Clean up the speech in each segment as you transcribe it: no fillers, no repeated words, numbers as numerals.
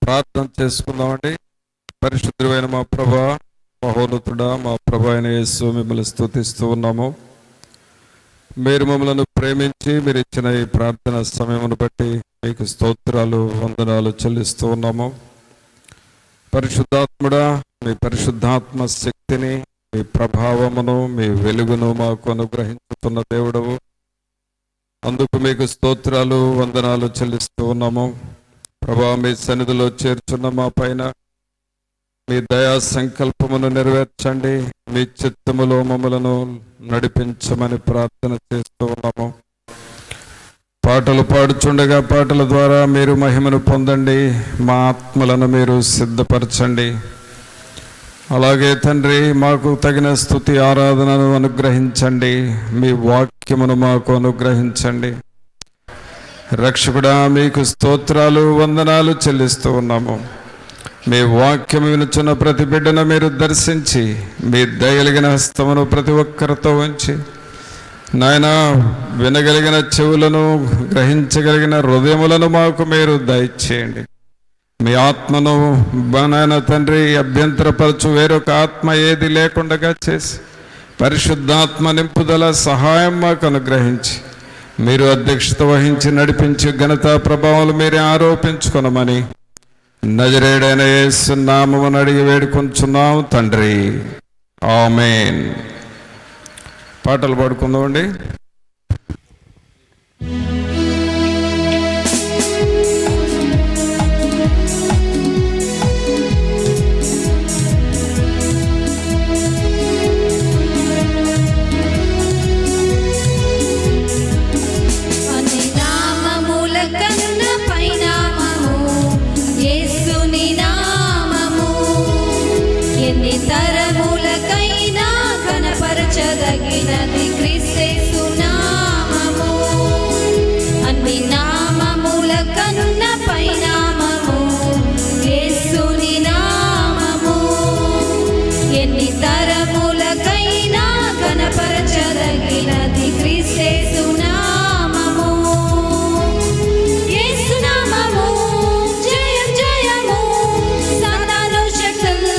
ప్రార్థన చేసుకుందామండి. పరిశుద్ధుడైన మా ప్రభా, మహోన్నతుడా, మా ప్రభు అయిన యేసు, మిమ్మల్ని స్తుతిస్తూ ఉన్నాము. మీరు మమ్మల్ని ప్రేమించి మీరు ఇచ్చిన ఈ ప్రార్థన సమయమును బట్టి మీకు స్తోత్రాలు, వందనాలు చెల్లిస్తూ ఉన్నాము. పరిశుద్ధాత్ముడా, మీ పరిశుద్ధాత్మ శక్తిని, మీ ప్రభావమును, మీ వెలుగును మాకు అనుగ్రహించుతున్న దేవుడవు. అందుకు మీకు స్తోత్రాలు, వందనాలు చెల్లిస్తూ ఉన్నాము. ప్రభా, మీ సన్నిధిలో చేర్చున్న మా పైన మీ దయా సంకల్పమును నెరవేర్చండి. మీ చిత్తములో మమ్మలను నడిపించమని ప్రార్థన చేస్తూ ఉన్నాము. పాటలు పాడుచుండగా పాటల ద్వారా మీరు మహిమను పొందండి. మా ఆత్మలను మీరు సిద్ధపరచండి. అలాగే తండ్రి, మాకు తగిన స్తుతి ఆరాధనను అనుగ్రహించండి. మీ వాక్యమును మాకు అనుగ్రహించండి. రక్షకుడా, మీకు స్తోత్రాలు, వందనాలు చెల్లిస్తూ ఉన్నాము. మీ వాక్యం వినుచున్న ప్రతి బిడ్డను మీరు దర్శించి మీ దయగలిగిన హస్తమును ప్రతి ఒక్కరితో ఉంచి, నాయన, వినగలిగిన చెవులను, గ్రహించగలిగిన హృదయములను మాకు మీరు దయచేయండి. మీ ఆత్మను నాయన తండ్రి అభ్యంతరపరచు వేరొక ఆత్మ ఏది లేకుండా చేసి పరిశుద్ధాత్మ నింపుదల సహాయం మాకు అనుగ్రహించి మీరు అధ్యక్షత వహించి నడిపించి ఘనత ప్రభావాలు మీరే ఆరోపించుకొనమని నజరేయుడైన యేసు నామమున అడిగి వేడుకొంచున్నాము తండ్రి, ఆమేన్. పాటలు పాడుకుందామండి. తరములకైనా కనపరచదగినది క్రీస్తు నామము. అన్ని నామముల కన్న పైనామము యేసుని నామము. ఎన్ని తరములకైనా కనపరచదగినది క్రీస్తు నామము. యేసు నామము జయం జయము, సాతాను శక్తులు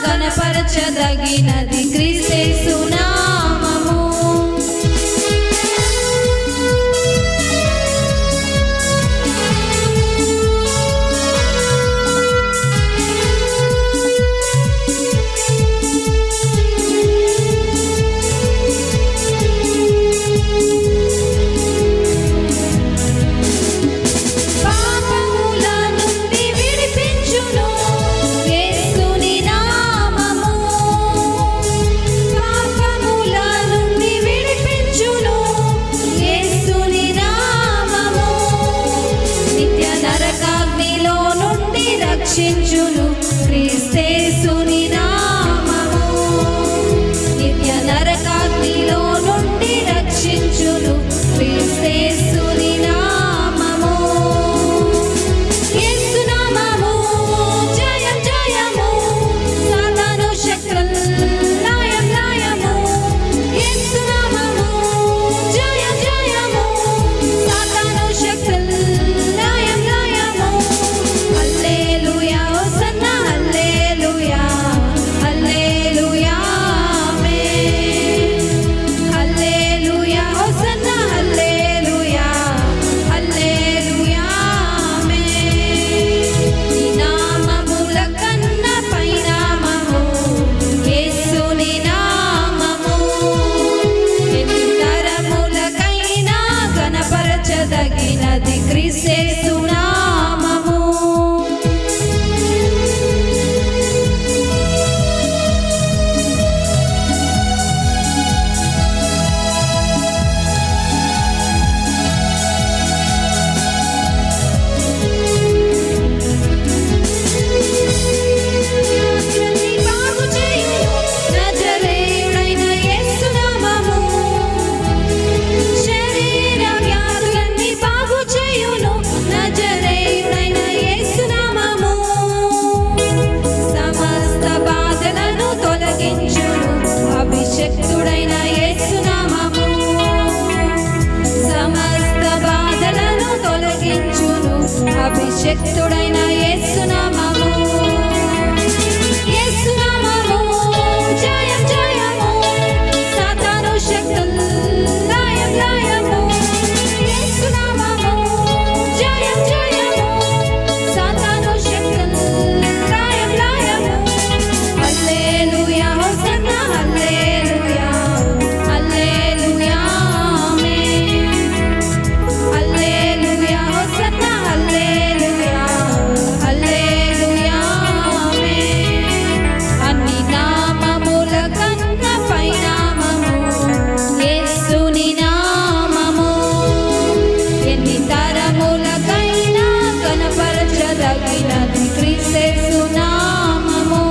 కనపరచదగినది క్రీస్తు నామము. పాపముల నుండి విడిపించును యేసుని నామము. పాపముల నుండి విడిపించును యేసుని నామము. నిత్య నరకాగ్నిలో నుండి రక్షించును క్రీస్తేసుని నామము. నిత్య నరకాగ్నిలో నుండి రక్షించును క్రీస్తేసుని నామము. యేసు నామము జయం జయము, సాతాను శక్తులు లయం లయము. యేసు నామము జయం జయము, సాతాను శక్తులు లయం లయము. హల్లెలూయా శక్తుడైన యేసునామము యేసునామము జయం జయము సాతాను శక్తులు లయం లయము యేసునామము జయం జయము సాతాను శక్తులు లయం లయము హల్లెలూయా హోసన్నా హల్లెలూయా హల్లెలూయా ఆమేన్ హల్లెలూయా హోసన్నా హల్లెలూయా హల్లెలూయా ఆమేన్ అన్ని నామముల కన్నా పైనామము యేసుని నామము ఎన్ని తరములకైనా కనపరచదగినది క్రీస్తు నామము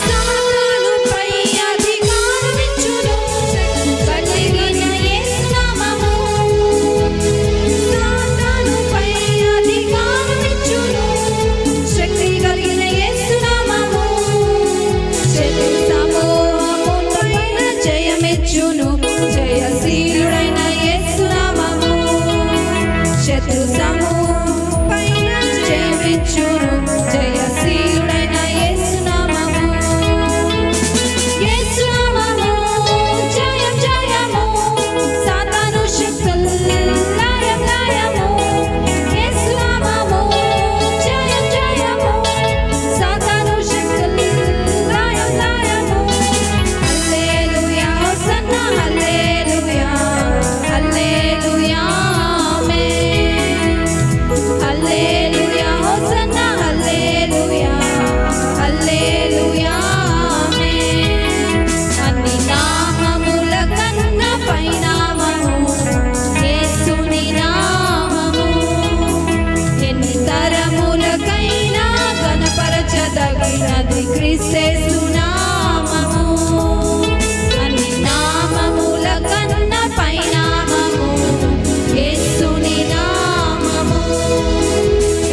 సాతానుపై అధికారమిచ్చును కలిగిన యేసునామము సాతానుపై అధికారమిచ్చును శక్తి కలిగిన యేసునామము శత్రు సమూహముపైన జయమిచ్చును జయశీలుడైన యేసునామము శత్రు సమూహముపైన జయమిచ్చును జయశీలుడైన యేసునామము యేసునామము జయం జయము సాతాను శక్తులు లయం లయము యేసునామము జయం జయము సాతాను శక్తులు లయం లయము హల్లెలూయా హోసన్నా హల్లెలూయా హల్లెలూయా ఆమేన్ హల్లెలూయా హోసన్నా హల్లెలూయా హల్లెలూయా ఆమేన్ అన్ని నామముల కన్నా పైనామము యేసుని నామము ఎన్ని తరములకైనా కనపరచదగినది క్రీస్తు నామము అన్ని నామముల కన్నా పైనామము యేసుని నామము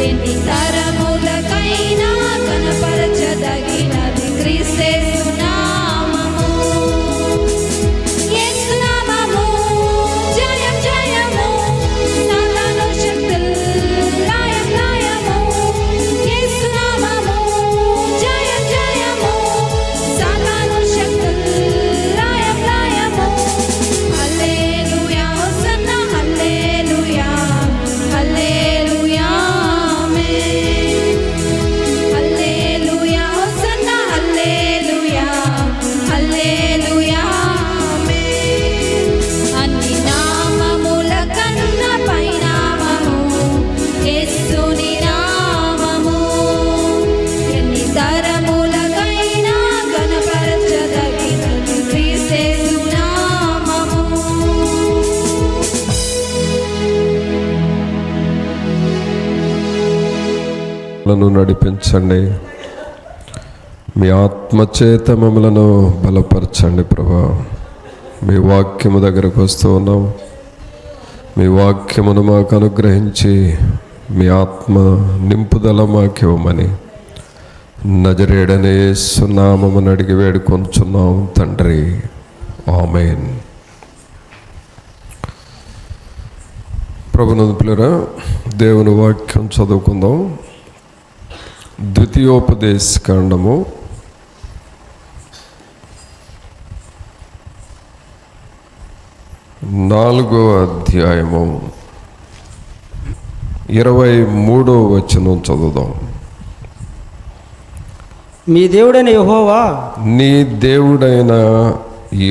ఎన్ని తరములకైనా కనపరచదగినది క్రీస్తు నామము యేసునామము జయం జయము సాతాను శక్తులు లయం లయము యేసునామము జయం జయము సాతాను శక్తులు లయం లయము హల్లెలూయా హోసన్నా హల్లెలూయా హల్లెలూయా ఆమేన్ హల్లెలూయా హోసన్నా హల్లెలూయా హల్లెలూయా ఆమేన్ అన్ని నామముల కన్నా పైనామము యేసుని నామము ఎన్ని తరములకైనా కనపరచదగినది క్రీస్తు నామము లను నడిపించండి, మీ ఆత్మచేత మమ్మలను బలపరచండి ప్రభా. మీ వాక్యము దగ్గరకు వస్తూ ఉన్నాం. మీ వాక్యమును మాకు అనుగ్రహించి మీ ఆత్మ నింపుదల మాకు ఇవ్వమని నజరేయుడైన యేసు నామమున అడిగి వేడుకొంచున్నాం తండ్రి, ఆమేన్. ప్రభునందు పిల్లరా, దేవుని వాక్యం చదువుకుందాం. ద్వితీయోపదేశ కాండము 4వ అధ్యాయము 23వ వచనం చదువుదాం. మీ దేవుడైన యెహోవా నీ దేవుడైన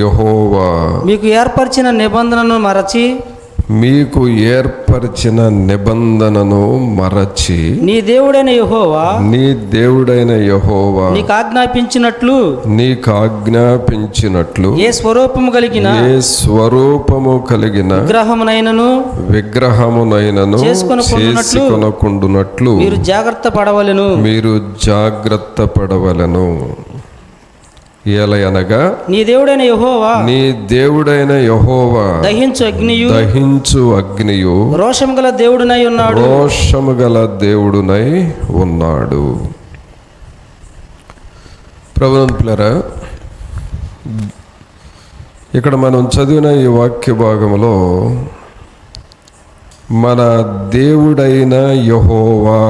యెహోవా మీకు ఏర్పరిచిన నిబంధనను మరచి మీకు ఏర్పరిచిన నిబంధనను మరచి నీ దేవుడైన యెహోవా నీ దేవుడైన యెహోవా నీకు ఆజ్ఞాపించినట్లు ఏ స్వరూపము కలిగిన ఏ స్వరూపము కలిగిన విగ్రహమునైనను చేసుకొనకుండునట్లు మీరు జాగ్రత్త పడవలెను. ఏలయనగా నీ దేవుడైన యెహోవా నీ దేవుడైన యెహోవా దహించు అగ్నియు దహించు అగ్నియు రోషము గల దేవుడునై ఉన్నాడు. రోషము గల దేవుడునై ఉన్నాడు. ప్రభునంతులారా, ఇక్కడ మనం చదివిన ఈ వాక్య భాగంలో మన దేవుడైన యెహోవా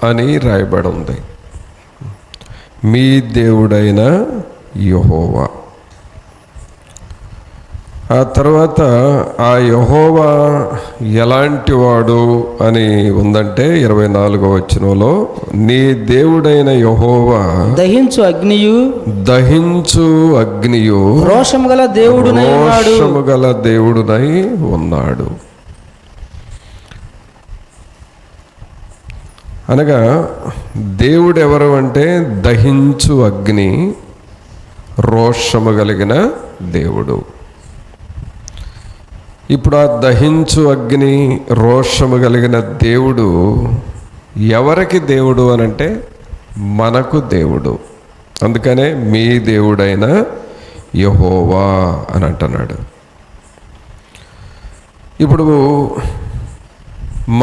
అని రాయబడి ఉంది. మీ దేవుడైన యెహోవా. ఆ తర్వాత ఆ యెహోవా ఎలాంటి వాడు అని ఉందంటే 24వ వచనంలో, నీ దేవుడైన యెహోవా దహించు అగ్నియు దహించు అగ్నియు రోషము గల దేవుడునై ఉన్నాడు. రోషము గల దేవుడునై ఉన్నాడు. అనగా దేవుడు ఎవరు అంటే దహించు అగ్ని, రోషము కలిగిన దేవుడు. ఇప్పుడు ఆ దహించు అగ్ని, రోషము కలిగిన దేవుడు ఎవరికి దేవుడు అనంటే మనకు దేవుడు. అందుకనే మీ దేవుడైన యెహోవా అని అంటున్నాడు. ఇప్పుడు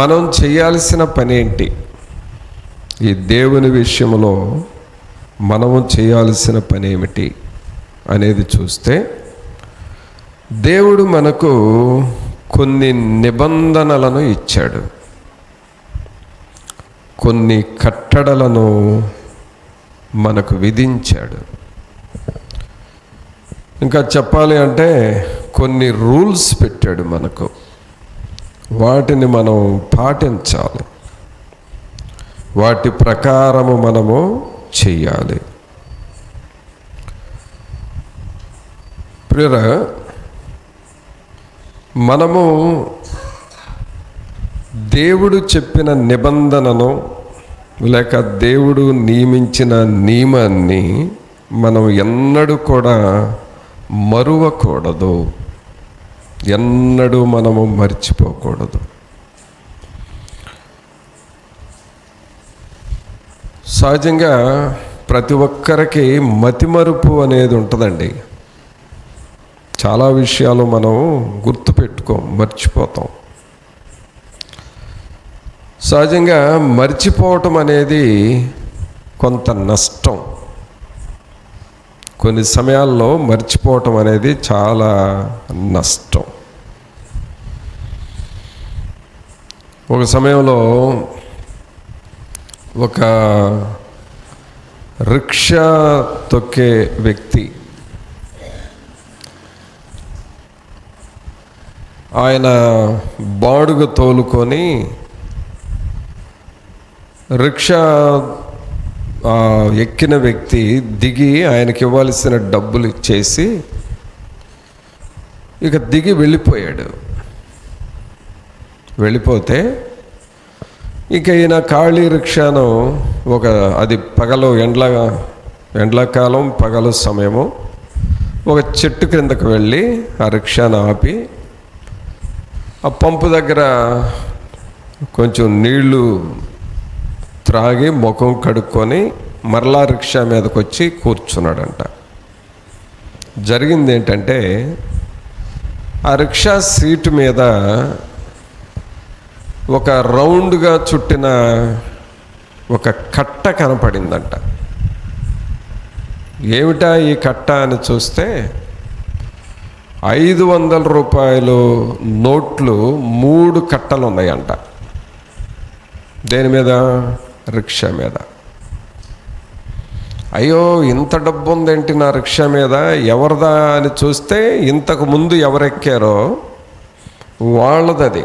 మనం చేయాల్సిన పని ఏంటి? ఈ దేవుని విషయంలో మనము చేయాల్సిన పని ఏమిటి అనేది చూస్తే, దేవుడు మనకు కొన్ని నిబంధనలను ఇచ్చాడు, కొన్ని కట్టడలను మనకు విధించాడు. ఇంకా చెప్పాలి అంటే కొన్ని రూల్స్ పెట్టాడు మనకు. వాటిని మనం పాటించాలి, వాటి ప్రకారము మనము చెయ్యాలి. ప్రియరా, మనము దేవుడు చెప్పిన నిబంధనను లేక దేవుడు నియమించిన నియమాన్ని మనం ఎన్నడూ కూడా మరువకూడదు, ఎన్నడూ మనము మర్చిపోకూడదు. సహజంగా ప్రతి ఒక్కరికి మతిమరుపు అనేది ఉంటుందండి. చాలా విషయాలు మనం గుర్తుపెట్టుకోం, మర్చిపోతాం. సహజంగా మర్చిపోవటం అనేది కొంత నష్టం. కొన్ని సమయాల్లో మర్చిపోవటం అనేది చాలా నష్టం. ఒక సమయంలో ఒక రిక్షా తొక్కే వ్యక్తి, ఆయన బాడుగ తోలుకొని రిక్షా ఎక్కిన వ్యక్తి దిగి ఆయనకి ఇవ్వాల్సిన డబ్బులు ఇచ్చేసి ఇక దిగి వెళ్ళిపోయాడు. వెళ్ళిపోతే ఇక ఈయన ఖాళీ రిక్షాను అది పగలు ఎండ్లకాలం పగలు సమయము ఒక చెట్టు క్రిందకు వెళ్ళి ఆ రిక్షాను ఆపి ఆ పంపు దగ్గర కొంచెం నీళ్లు త్రాగి ముఖం కడుక్కొని మరలా రిక్షా మీదకి వచ్చి కూర్చున్నాడంట. జరిగింది ఏంటంటే, ఆ రిక్షా సీటు మీద ఒక రౌండ్గా చుట్టిన ఒక కట్ట కనపడిందంట. ఏమిటా ఈ కట్ట అని చూస్తే 500 రూపాయలు నోట్లు 3 కట్టలు ఉన్నాయంట. దేని మీద? రిక్షా మీద. అయ్యో, ఇంత డబ్బు ఉందేంటి నా రిక్షా మీద, ఎవరిదా అని చూస్తే ఇంతకు ముందు ఎవరెక్కారో వాళ్ళది.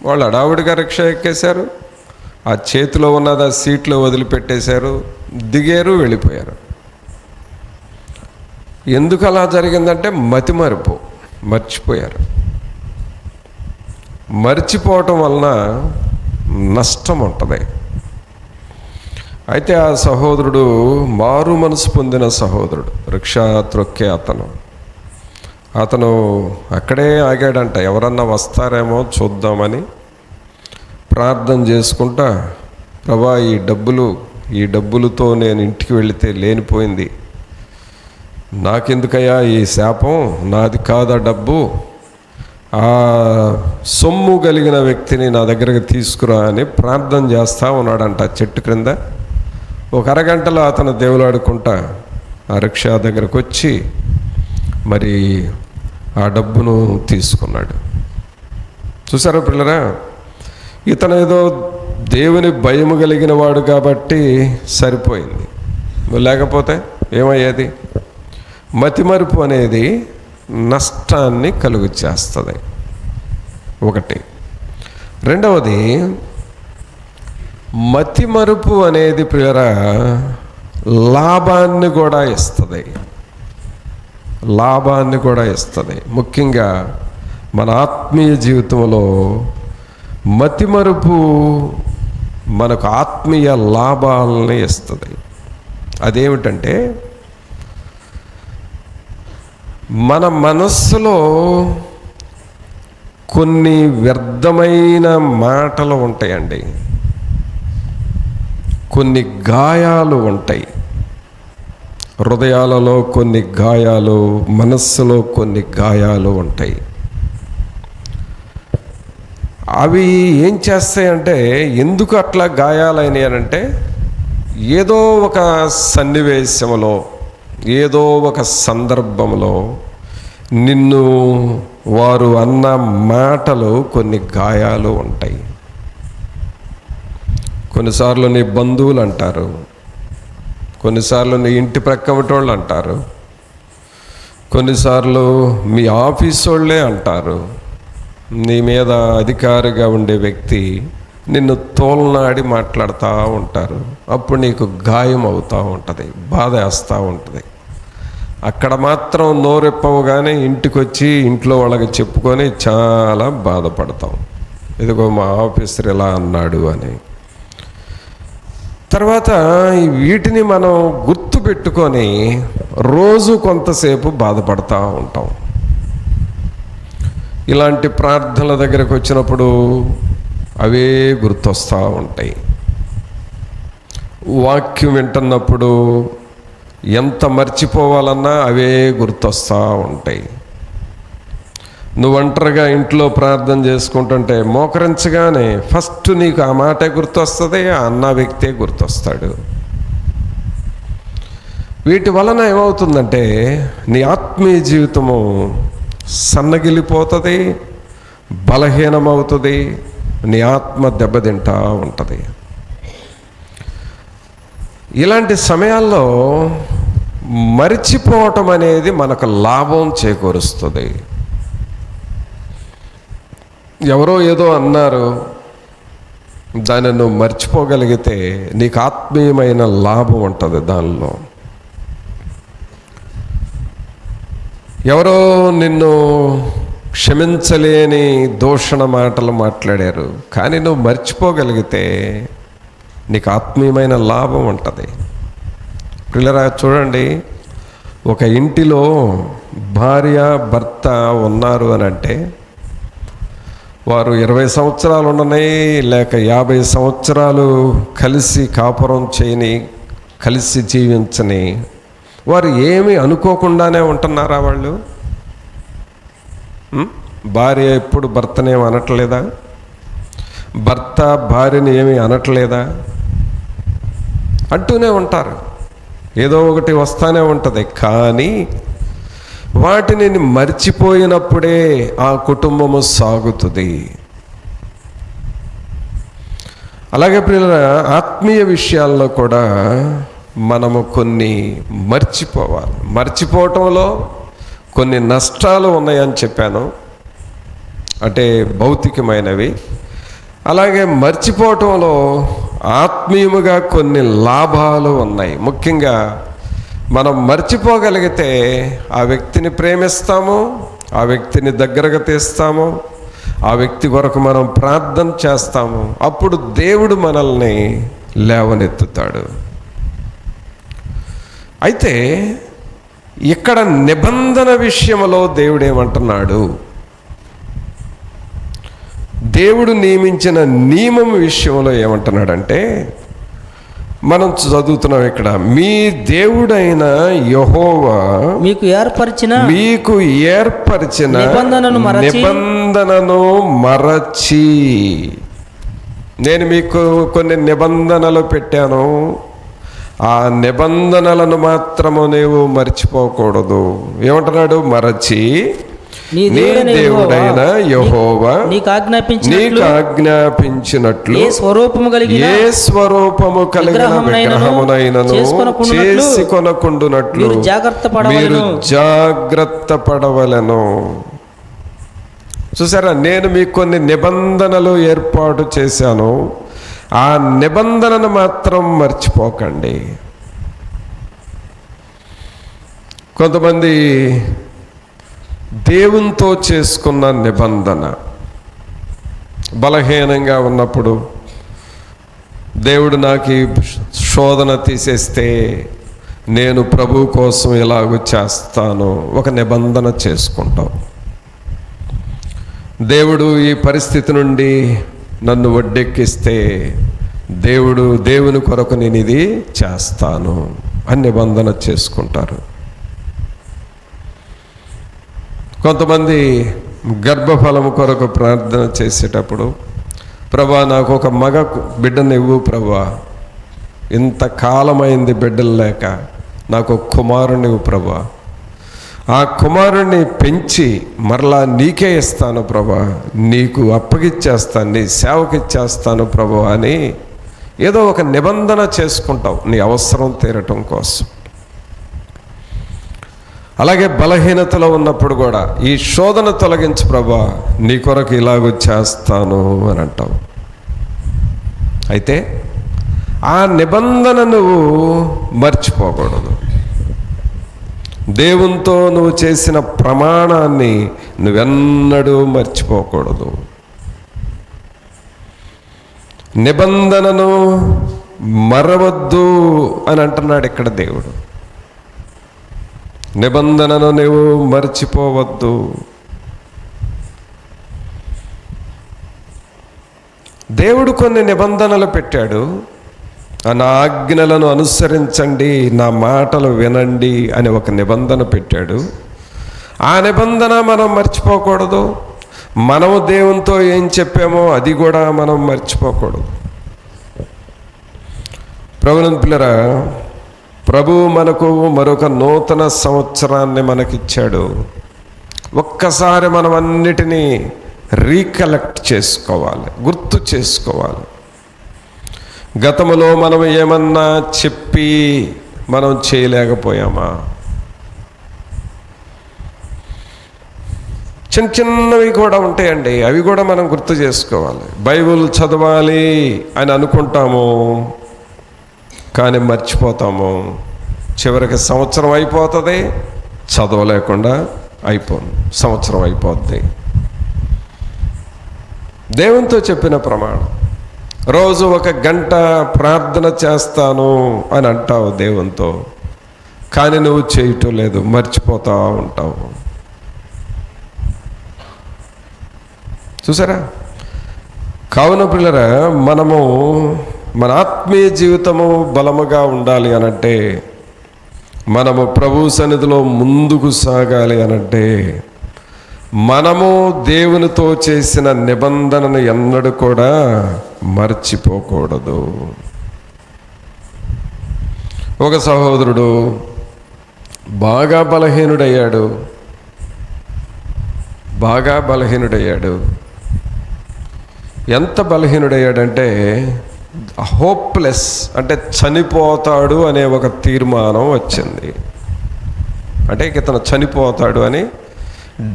వాళ్ళు హడావుడిగా రిక్షా ఎక్కేశారు, ఆ చేతిలో ఉన్నది ఆ సీట్లో వదిలిపెట్టేశారు, దిగారు, వెళ్ళిపోయారు. ఎందుకు అలా జరిగిందంటే మతిమరుపు, మర్చిపోయారు. మర్చిపోవటం వలన నష్టం ఉంటుంది. అయితే ఆ సహోదరుడు మారు మనసు పొందిన సహోదరుడు, రిక్షా త్రొక్కే అతను అక్కడే ఆగాడంట. ఎవరన్నా వస్తారేమో చూద్దామని ప్రార్థన చేసుకుంటా, ప్రభా ఈ డబ్బులు ఈ డబ్బులతో నేను ఇంటికి వెళితే లేనిపోయింది, నాకెందుకయ్యా ఈ శాపం, నాది కాదా డబ్బు, ఆ సొమ్ము కలిగిన వ్యక్తిని నా దగ్గరకు తీసుకురా అని ప్రార్థన చేస్తూ ఉన్నాడంట చెట్టు క్రింద. ఒక అరగంటలో అతను దేవులాడుకుంటా ఆ రిక్షా దగ్గరకు వచ్చి మరి ఆ డబ్బును తీసుకున్నాడు. చూసారా పిల్లరా, ఇతను ఏదో దేవుని భయము కలిగిన వాడు కాబట్టి సరిపోయింది, లేకపోతే ఏమయ్యేది? మతిమరుపు అనేది నష్టాన్ని కలుగు చేస్తుంది ఒకటి. రెండవది, మతిమరుపు అనేది ప్రియరా లాభాన్ని కూడా ఇస్తుంది, లాభాన్ని కూడా ఇస్తుంది. ముఖ్యంగా మన ఆత్మీయ జీవితంలో మతిమరుపు మనకు ఆత్మీయ లాభాలని ఇస్తుంది. అదేమిటంటే, మన మనస్సులో కొన్ని వ్యర్థమైన మాటలు ఉంటాయండి, కొన్ని గాయాలు ఉంటాయి. హృదయాలలో కొన్ని గాయాలు, మనస్సులో కొన్ని గాయాలు ఉంటాయి. అవి ఏం చేస్తాయంటే, ఎందుకు అట్లా గాయాలైనాయనంటే, ఏదో ఒక సన్నివేశంలో, ఏదో ఒక సందర్భంలో నిన్ను వారు అన్న మాటలు కొన్ని గాయాలు ఉంటాయి. కొన్నిసార్లు నీ బంధువులు అంటారు, కొన్నిసార్లు నీ ఇంటి ప్రక్కమటోళ్ళు అంటారు, కొన్నిసార్లు మీ ఆఫీస్ వాళ్ళే అంటారు, నీ మీద అధికారిగా ఉండే వ్యక్తి నిన్ను తోలనాడి మాట్లాడుతూ ఉంటారు. అప్పుడు నీకు గాయం అవుతూ ఉంటుంది, బాధ వేస్తూ ఉంటుంది. అక్కడ మాత్రం నోరెప్పవుగానే ఇంటికి వచ్చి ఇంట్లో వాళ్ళకి చెప్పుకొని చాలా బాధపడతాం, ఇదిగో మా ఆఫీసర్ ఇలా అన్నాడు అని. తర్వాత వీటిని మనం గుర్తు పెట్టుకొని రోజు కొంతసేపు బాధపడతా ఉంటాం. ఇలాంటి ప్రార్థనల దగ్గరకు వచ్చినప్పుడు అవే గుర్తొస్తూ ఉంటాయి. వాక్యం వింటున్నప్పుడు ఎంత మర్చిపోవాలన్నా అవే గుర్తొస్తూ ఉంటాయి. నువ్వు ఒంటరిగా ఇంట్లో ప్రార్థన చేసుకుంటుంటే మోకరించగానే ఫస్ట్ నీకు ఆ మాటే గుర్తొస్తుంది, ఆ అన్న వ్యక్తే గుర్తొస్తాడు. వీటి వలన ఏమవుతుందంటే, నీ ఆత్మీయ జీవితము సన్నగిలిపోతుంది, బలహీనమవుతుంది, నీ ఆత్మ దెబ్బతింటా ఉంటుంది. ఇలాంటి సమయాల్లో మరిచిపోవటం అనేది మనకు లాభం చేకూరుస్తుంది. ఎవరో ఏదో అన్నారు, దాన్ని నువ్వు మర్చిపోగలిగితే నీకు ఆత్మీయమైన లాభం ఉంటుంది దానిలో. ఎవరో నిన్ను క్షమించలేని దూషణ మాటలు మాట్లాడారు, కానీ నువ్వు మర్చిపోగలిగితే నీకు ఆత్మీయమైన లాభం ఉంటుంది. పిల్లరా చూడండి, ఒక ఇంటిలో భార్య భర్త ఉన్నారు అని అంటే, వారు 20 సంవత్సరాలు ఉండని లేక 50 సంవత్సరాలు కలిసి కాపురం చేయని, కలిసి జీవించని వారు ఏమీ అనుకోకుండానే ఉంటున్నారా? వాళ్ళు భార్య ఎప్పుడు భర్తనేమి అనట్లేదా? భర్త భార్యని ఏమీ అనట్లేదా? అంటూనే ఉంటారు, ఏదో ఒకటి వస్తానే ఉంటుంది. కానీ వాటిని మర్చిపోయినప్పుడే ఆ కుటుంబము సాగుతుంది. అలాగే ప్రియులారా, ఆత్మీయ విషయాల్లో కూడా మనము కొన్ని మర్చిపోవాలి. మర్చిపోవటంలో కొన్ని నష్టాలు ఉన్నాయని చెప్పాను, అంటే భౌతికమైనవి. అలాగే మర్చిపోవటంలో ఆత్మీయముగా కొన్ని లాభాలు ఉన్నాయి. ముఖ్యంగా మనం మర్చిపోగలిగితే ఆ వ్యక్తిని ప్రేమిస్తాము, ఆ వ్యక్తిని దగ్గరగా తీస్తాము, ఆ వ్యక్తి కొరకు మనం ప్రార్థన చేస్తాము. అప్పుడు దేవుడు మనల్ని లేవనెత్తుతాడు. అయితే ఇక్కడ నిబంధన విషయంలో దేవుడు ఏమంటున్నాడు? దేవుడు నియమించిన నియమం విషయంలో ఏమంటున్నాడంటే, మనం చదువుతున్నాం ఇక్కడ, మీ దేవుడైన యెహోవా మీకు ఏర్పరిచిన మీకు ఏర్పరిచిన నిబంధనను మరచి మరచి, నేను మీకు కొన్ని నిబంధనలు పెట్టాను, ఆ నిబంధనలను మాత్రము నీవు మర్చిపోకూడదు. ఏమంటున్నాడు? మరచి నీ నీ దేవుడైన యెహోవా నీకు నీకు ఆజ్ఞాపించినట్లు ఏ స్వరూపము కలిగిన ఏ స్వరూపము కలిగిన విగ్రహమునైనను చేసుకొనకుండునట్లు మీరు జాగ్రత్త పడవలెను. చూసారా, నేను మీకు కొన్ని నిబంధనలు ఏర్పాటు చేశాను, ఆ నిబంధనను మాత్రం మర్చిపోకండి. కొంతమంది దేవునితో చేసుకున్న నిబంధన బలహీనంగా ఉన్నప్పుడు, దేవుడు నాకు ఈ శోధన తీసేస్తే నేను ప్రభు కోసం ఎలాగో చేస్తాను, ఒక నిబంధన చేసుకుంటాం. దేవుడు ఈ పరిస్థితి నుండి నన్ను ఒడ్డెక్కిస్తే దేవుని కొరకు నేను ఇది చేస్తాను అని నిబంధన చేసుకుంటారు. కొంతమంది గర్భఫలము కొరకు ప్రార్థన చేసేటప్పుడు, ప్రభా నాకు ఒక మగ బిడ్డను ఇవ్వు ప్రభా, ఇంతకాలమైంది బిడ్డలు లేక నాకు ఒక కుమారుని ఇవ్వు ప్రభా, ఆ కుమారుణ్ణి పెంచి మరలా నీకే ఇస్తాను ప్రభా, నీకు అప్పగిచ్చేస్తాను, నీ సేవకిచ్చేస్తాను ప్రభా అని ఏదో ఒక నిబంధన చేసుకుంటావు నీ అవసరం తీరటం కోసం. అలాగే బలహీనతలో ఉన్నప్పుడు కూడా ఈ శోధన తొలగించు ప్రభా, నీ కొరకు ఇలాగ చేస్తాను అని అంటావు. అయితే ఆ నిబంధన నువ్వు మర్చిపోకూడదు. దేవునితో నువ్వు చేసిన ప్రమాణాన్ని నువ్వెన్నడూ మర్చిపోకూడదు. నిబంధనను మరవద్దు అని అంటున్నాడు ఇక్కడ దేవుడు. నిబంధనను నువ్వు మర్చిపోవద్దు. దేవుడు కొన్ని నిబంధనలు పెట్టాడు. నా ఆజ్ఞలను అనుసరించండి, నా మాటలు వినండి అని ఒక నిబంధన పెట్టాడు. ఆ నిబంధన మనం మర్చిపోకూడదు. మనము దేవునితో ఏం చెప్పామో అది కూడా మనం మర్చిపోకూడదు. ప్రభువుని పిల్లరా, ప్రభువు మనకు మరొక నూతన సంవత్సరాన్ని మనకిచ్చాడు. ఒక్కసారి మనం అన్నిటినీ రీకలెక్ట్ చేసుకోవాలి, గుర్తు చేసుకోవాలి. గతములో మనం ఏమన్నా చెప్పి మనం చేయలేకపోయామా? చిన్న చిన్నవి కూడా ఉంటాయండి, అవి కూడా మనం గుర్తు చేసుకోవాలి. బైబిల్ చదవాలి అని అనుకుంటాము, కానీ మర్చిపోతాము. చివరికి సంవత్సరం అయిపోతుంది, చదవలేకుండా సంవత్సరం అయిపోద్ది. దేవునితో చెప్పిన ప్రమాణం, రోజు 1 గంట ప్రార్థన చేస్తాను అని అంటావు దేవునితో, కానీ నువ్వు చేయటం లేదు, మర్చిపోతూ ఉంటావు. చూసారా? కావున పిల్లరా, మనము మన ఆత్మీయ జీవితము బలముగా ఉండాలి అనంటే, మనము ప్రభు సన్నిధిలో ముందుకు సాగాలి అనంటే, మనము దేవునితో చేసిన నిబంధనను ఎన్నడూ కూడా మర్చిపోకూడదు. ఒక సహోదరుడు బాగా బలహీనుడయ్యాడు. ఎంత బలహీనుడయ్యాడంటే, హోప్లెస్ అంటే చనిపోతాడు అనే ఒక తీర్మానం వచ్చింది. అంటే ఇతను చనిపోతాడు అని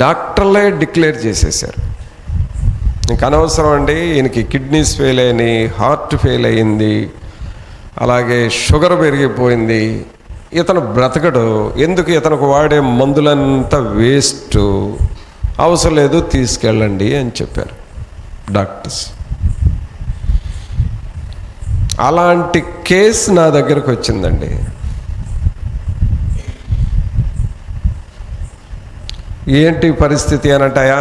డాక్టర్లే డిక్లేర్ చేసేసారు. ఇంక అనవసరం అండి, ఈయనకి కిడ్నీస్ ఫెయిల్ అయినాయి, హార్ట్ ఫెయిల్ అయ్యింది, అలాగే షుగర్ పెరిగిపోయింది, ఇతను బ్రతకడు, ఎందుకు ఇతనికి వాడే మందులంతా వేస్ట్, అవసరం లేదు, తీసుకెళ్ళండి అని చెప్పారు డాక్టర్స్. అలాంటి కేసు నా దగ్గరకు వచ్చిందండి. ఏంటి పరిస్థితి అని అంటాయా,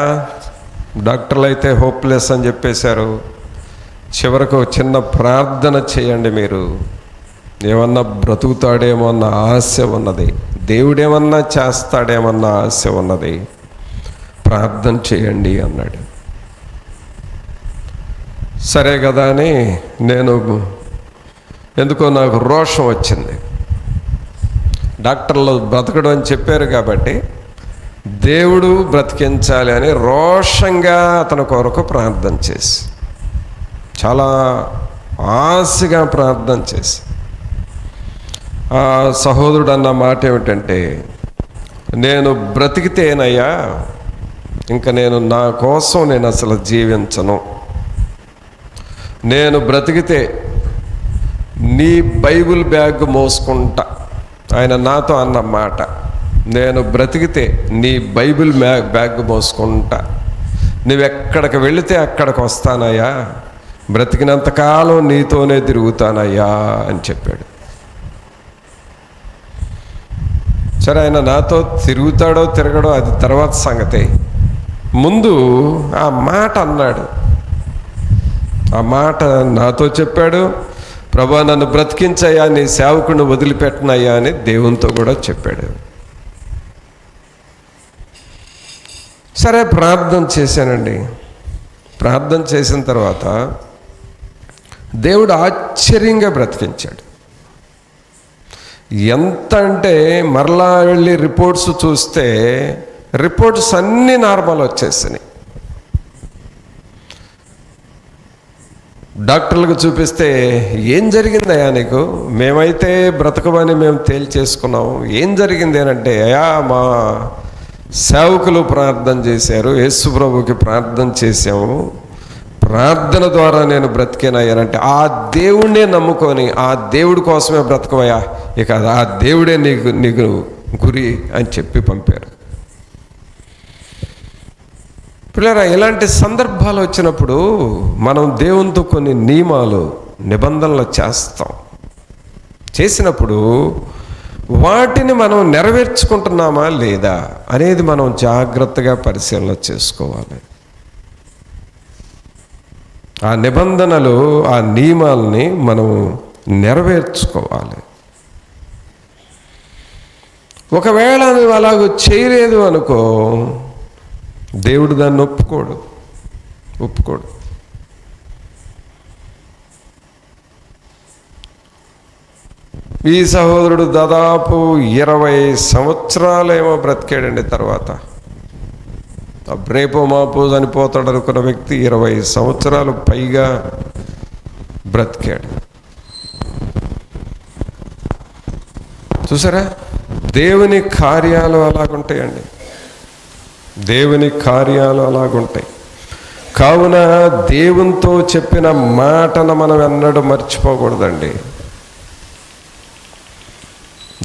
డాక్టర్లు అయితే హోప్లెస్ అని చెప్పేశారు. చివరకు చిన్న ప్రార్థన చేయండి మీరు, ఏమన్నా బ్రతుకుతాడేమో అన్న ఆశ ఉన్నది, దేవుడేమన్నా చేస్తాడేమన్న ఆశ ఉన్నది, ప్రార్థన చేయండి అన్నాడు. సరే కదా అని నేను ఎందుకో నాకు రోషం వచ్చింది. డాక్టర్లు బ్రతకడం అని చెప్పారు కాబట్టి దేవుడు బ్రతికించాలి అని రోషంగా అతని కొరకు ప్రార్థన చేసి, చాలా ఆశగా ప్రార్థన చేసి, ఆ సహోదరుడు అన్న మాట ఏమిటంటే, నేను బ్రతికితేనయ్యా ఇంకా నేను నా కోసం నేను అసలు జీవించను, నేను బ్రతికితే నీ బైబిల్ బ్యాగ్ మోసుకుంటా. ఆయన నాతో అన్న మాట, నేను బ్రతికితే నీ బైబిల్ బ్యాగ్ మోసుకుంటా, నువ్వెక్కడికి వెళితే అక్కడికి వస్తానయ్యా, బ్రతికినంతకాలం నీతోనే తిరుగుతానయ్యా అని చెప్పాడు. సరే, ఆయన నాతో తిరుగుతాడో తిరగడో అది తర్వాత సంగతి. ముందు ఆ మాట అన్నాడు, ఆ మాట నాతో చెప్పాడు, ప్రభా నన్ను బ్రతికించయ్యా, నీ సేవకుని వదిలిపెట్టనయ్యా అని దేవునితో కూడా చెప్పాడు. సరే, ప్రార్థన చేశానండి. ప్రార్థన చేసిన తర్వాత దేవుడు ఆశ్చర్యంగా బ్రతికించాడు. ఎంత అంటే మరలా వెళ్ళి రిపోర్ట్స్ చూస్తే రిపోర్ట్స్ అన్నీ నార్మల్ వచ్చేసినాయి. డాక్టర్లకు చూపిస్తే ఏం జరిగిందయ్యా నీకు, మేమైతే బ్రతకమని మేము తేల్చేసుకున్నాము, ఏం జరిగింది అని అంటే, అయ్యా మా సేవకులు ప్రార్థన చేశారు, యేసు ప్రభుకి ప్రార్థన చేశాము, ప్రార్థన ద్వారా నేను బ్రతికేనయ్యానంటే ఆ దేవుడినే నమ్ముకొని ఆ దేవుడి కోసమే బ్రతకవయ్యా, ఇక ఆ దేవుడే నీకు గురి అని చెప్పి పంపారు. పిల్లరా, ఇలాంటి సందర్భాలు వచ్చినప్పుడు మనం దేవునితో కొన్ని నియమాలు నిబంధనలు చేసినప్పుడు వాటిని మనం నెరవేర్చుకుంటున్నామా లేదా అనేది మనం జాగ్రత్తగా పరిశీలన చేసుకోవాలి. ఆ నిబంధనలు, ఆ నియమాలని మనం నెరవేర్చుకోవాలి. ఒకవేళ నువ్వు అలాగ చేయలేదు అనుకో, దేవుడు దాన్ని ఒప్పుకోడు. ఈ సహోదరుడు దాదాపు 20 సంవత్సరాలేమో బ్రతికాడండి. తర్వాత రేపో మాపో చనిపోతాడు అనుకున్న వ్యక్తి 20 సంవత్సరాలు పైగా బ్రతికాడు. చూసారా, దేవుని కార్యాలు అలాగుంటాయండి, దేవుని కార్యాలు అలాగుంటాయి. కావున దేవునితో చెప్పిన మాటను మనం ఎన్నడూ మర్చిపోకూడదండి.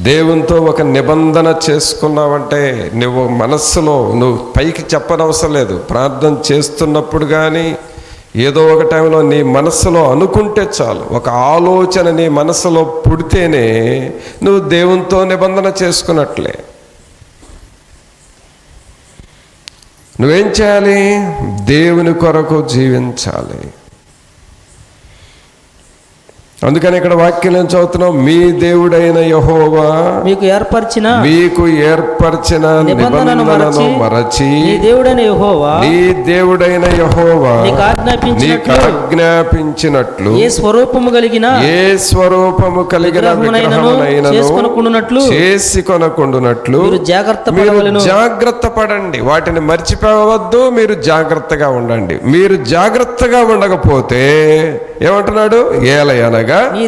దేవునితో ఒక నిబంధన చేసుకున్నావంటే నువ్వు మనస్సులో, నువ్వు పైకి చెప్పనవసరం లేదు, ప్రార్థన చేస్తున్నప్పుడు కానీ ఏదో ఒక టైంలో నీ మనస్సులో అనుకుంటే చాలు, ఒక ఆలోచన నీ మనస్సులో పుడితేనే నువ్వు దేవునితో నిబంధన చేసుకున్నట్లే. నువ్వేం చేయాలి? దేవుని కొరకు జీవించాలి. అందుకని ఇక్కడ వాక్యం నేను చదువుతున్నాం, మీ దేవుడైన యెహోవా మీకు ఏర్పరిచిన నిబంధనను మరచి నీ దేవుడైన యెహోవా నీకు ఆజ్ఞాపించినట్లు ఏ స్వరూపము కలిగిన విగ్రహమునైనను చేసుకొనకుండునట్లు మీరు జాగ్రత్త పడండి. వాటిని మర్చిపోవద్దు, మీరు జాగ్రత్తగా ఉండండి. మీరు జాగ్రత్తగా ఉండకపోతే ఏమంటున్నాడు? ఏలయనగా నీ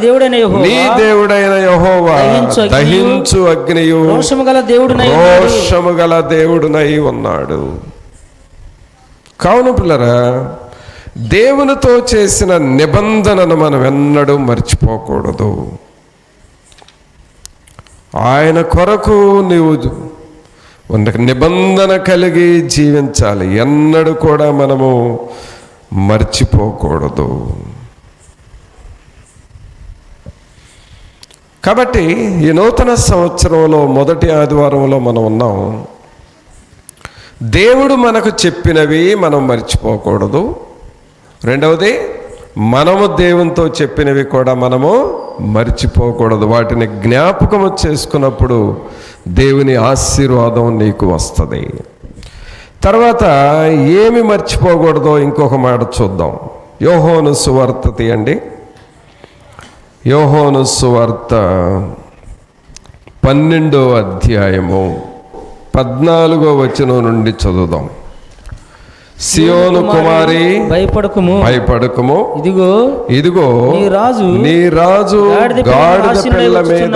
దేవుడైన యెహోవా దహించు అగ్నియు రోషము గల దేవుడునై ఉన్నాడు. కావున పిల్లరా, దేవునితో చేసిన నిబంధనను మనం ఎన్నడూ మర్చిపోకూడదు. ఆయన కొరకు నీవు నిబంధన కలిగి జీవించాలి, ఎన్నడూ కూడా మనము మర్చిపోకూడదు. కాబట్టి ఈ నూతన సంవత్సరంలో మొదటి ఆదివారంలో మనం ఉన్నాం. దేవుడు మనకు చెప్పినవి మనం మర్చిపోకూడదు. రెండవది, మనము దేవునితో చెప్పినవి కూడా మనము మర్చిపోకూడదు. వాటిని జ్ఞాపకం చేసుకున్నప్పుడు దేవుని ఆశీర్వాదం నీకు వస్తుంది. తర్వాత ఏమి మర్చిపోకూడదో ఇంకొక మాట చూద్దాం. యోహోను సువార్త తీయండి. యోహోను సువార్త 12వ అధ్యాయము 14వ వచనం నుండి చదువుదాం. సియోను కుమారి భయపడకుము, ఇదిగో నీ రాజు గాడిద పిల్ల మీద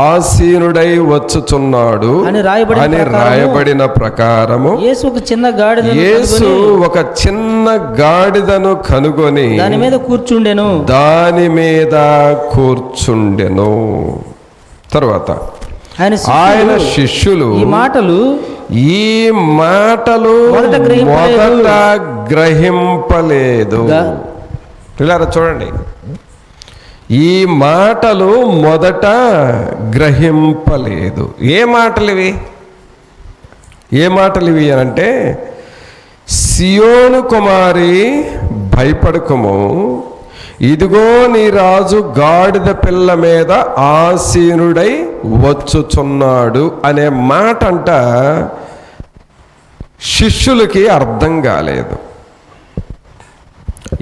ఆసీనుడై వచ్చుచున్నాడు అని రాయబడిన ప్రకారము యేసు ఒక చిన్న గాడిదను కనుగొని దాని మీద కూర్చుండెను. తర్వాత ఆయన శిష్యులు ఈ మాటలు మొదట గ్రహింపలేదు. పిల్లరా చూడండి, ఈ మాటలు మొదట గ్రహింపలేదు. ఏ మాటలు ఇవి అంటే, సియోను కుమారి భయపడకుము, ఇదిగో నీ రాజు గాడిద పిల్ల మీద ఆసీనుడై వచ్చుచున్నాడు అనే మాట అంట శిష్యులకి అర్థం కాలేదు.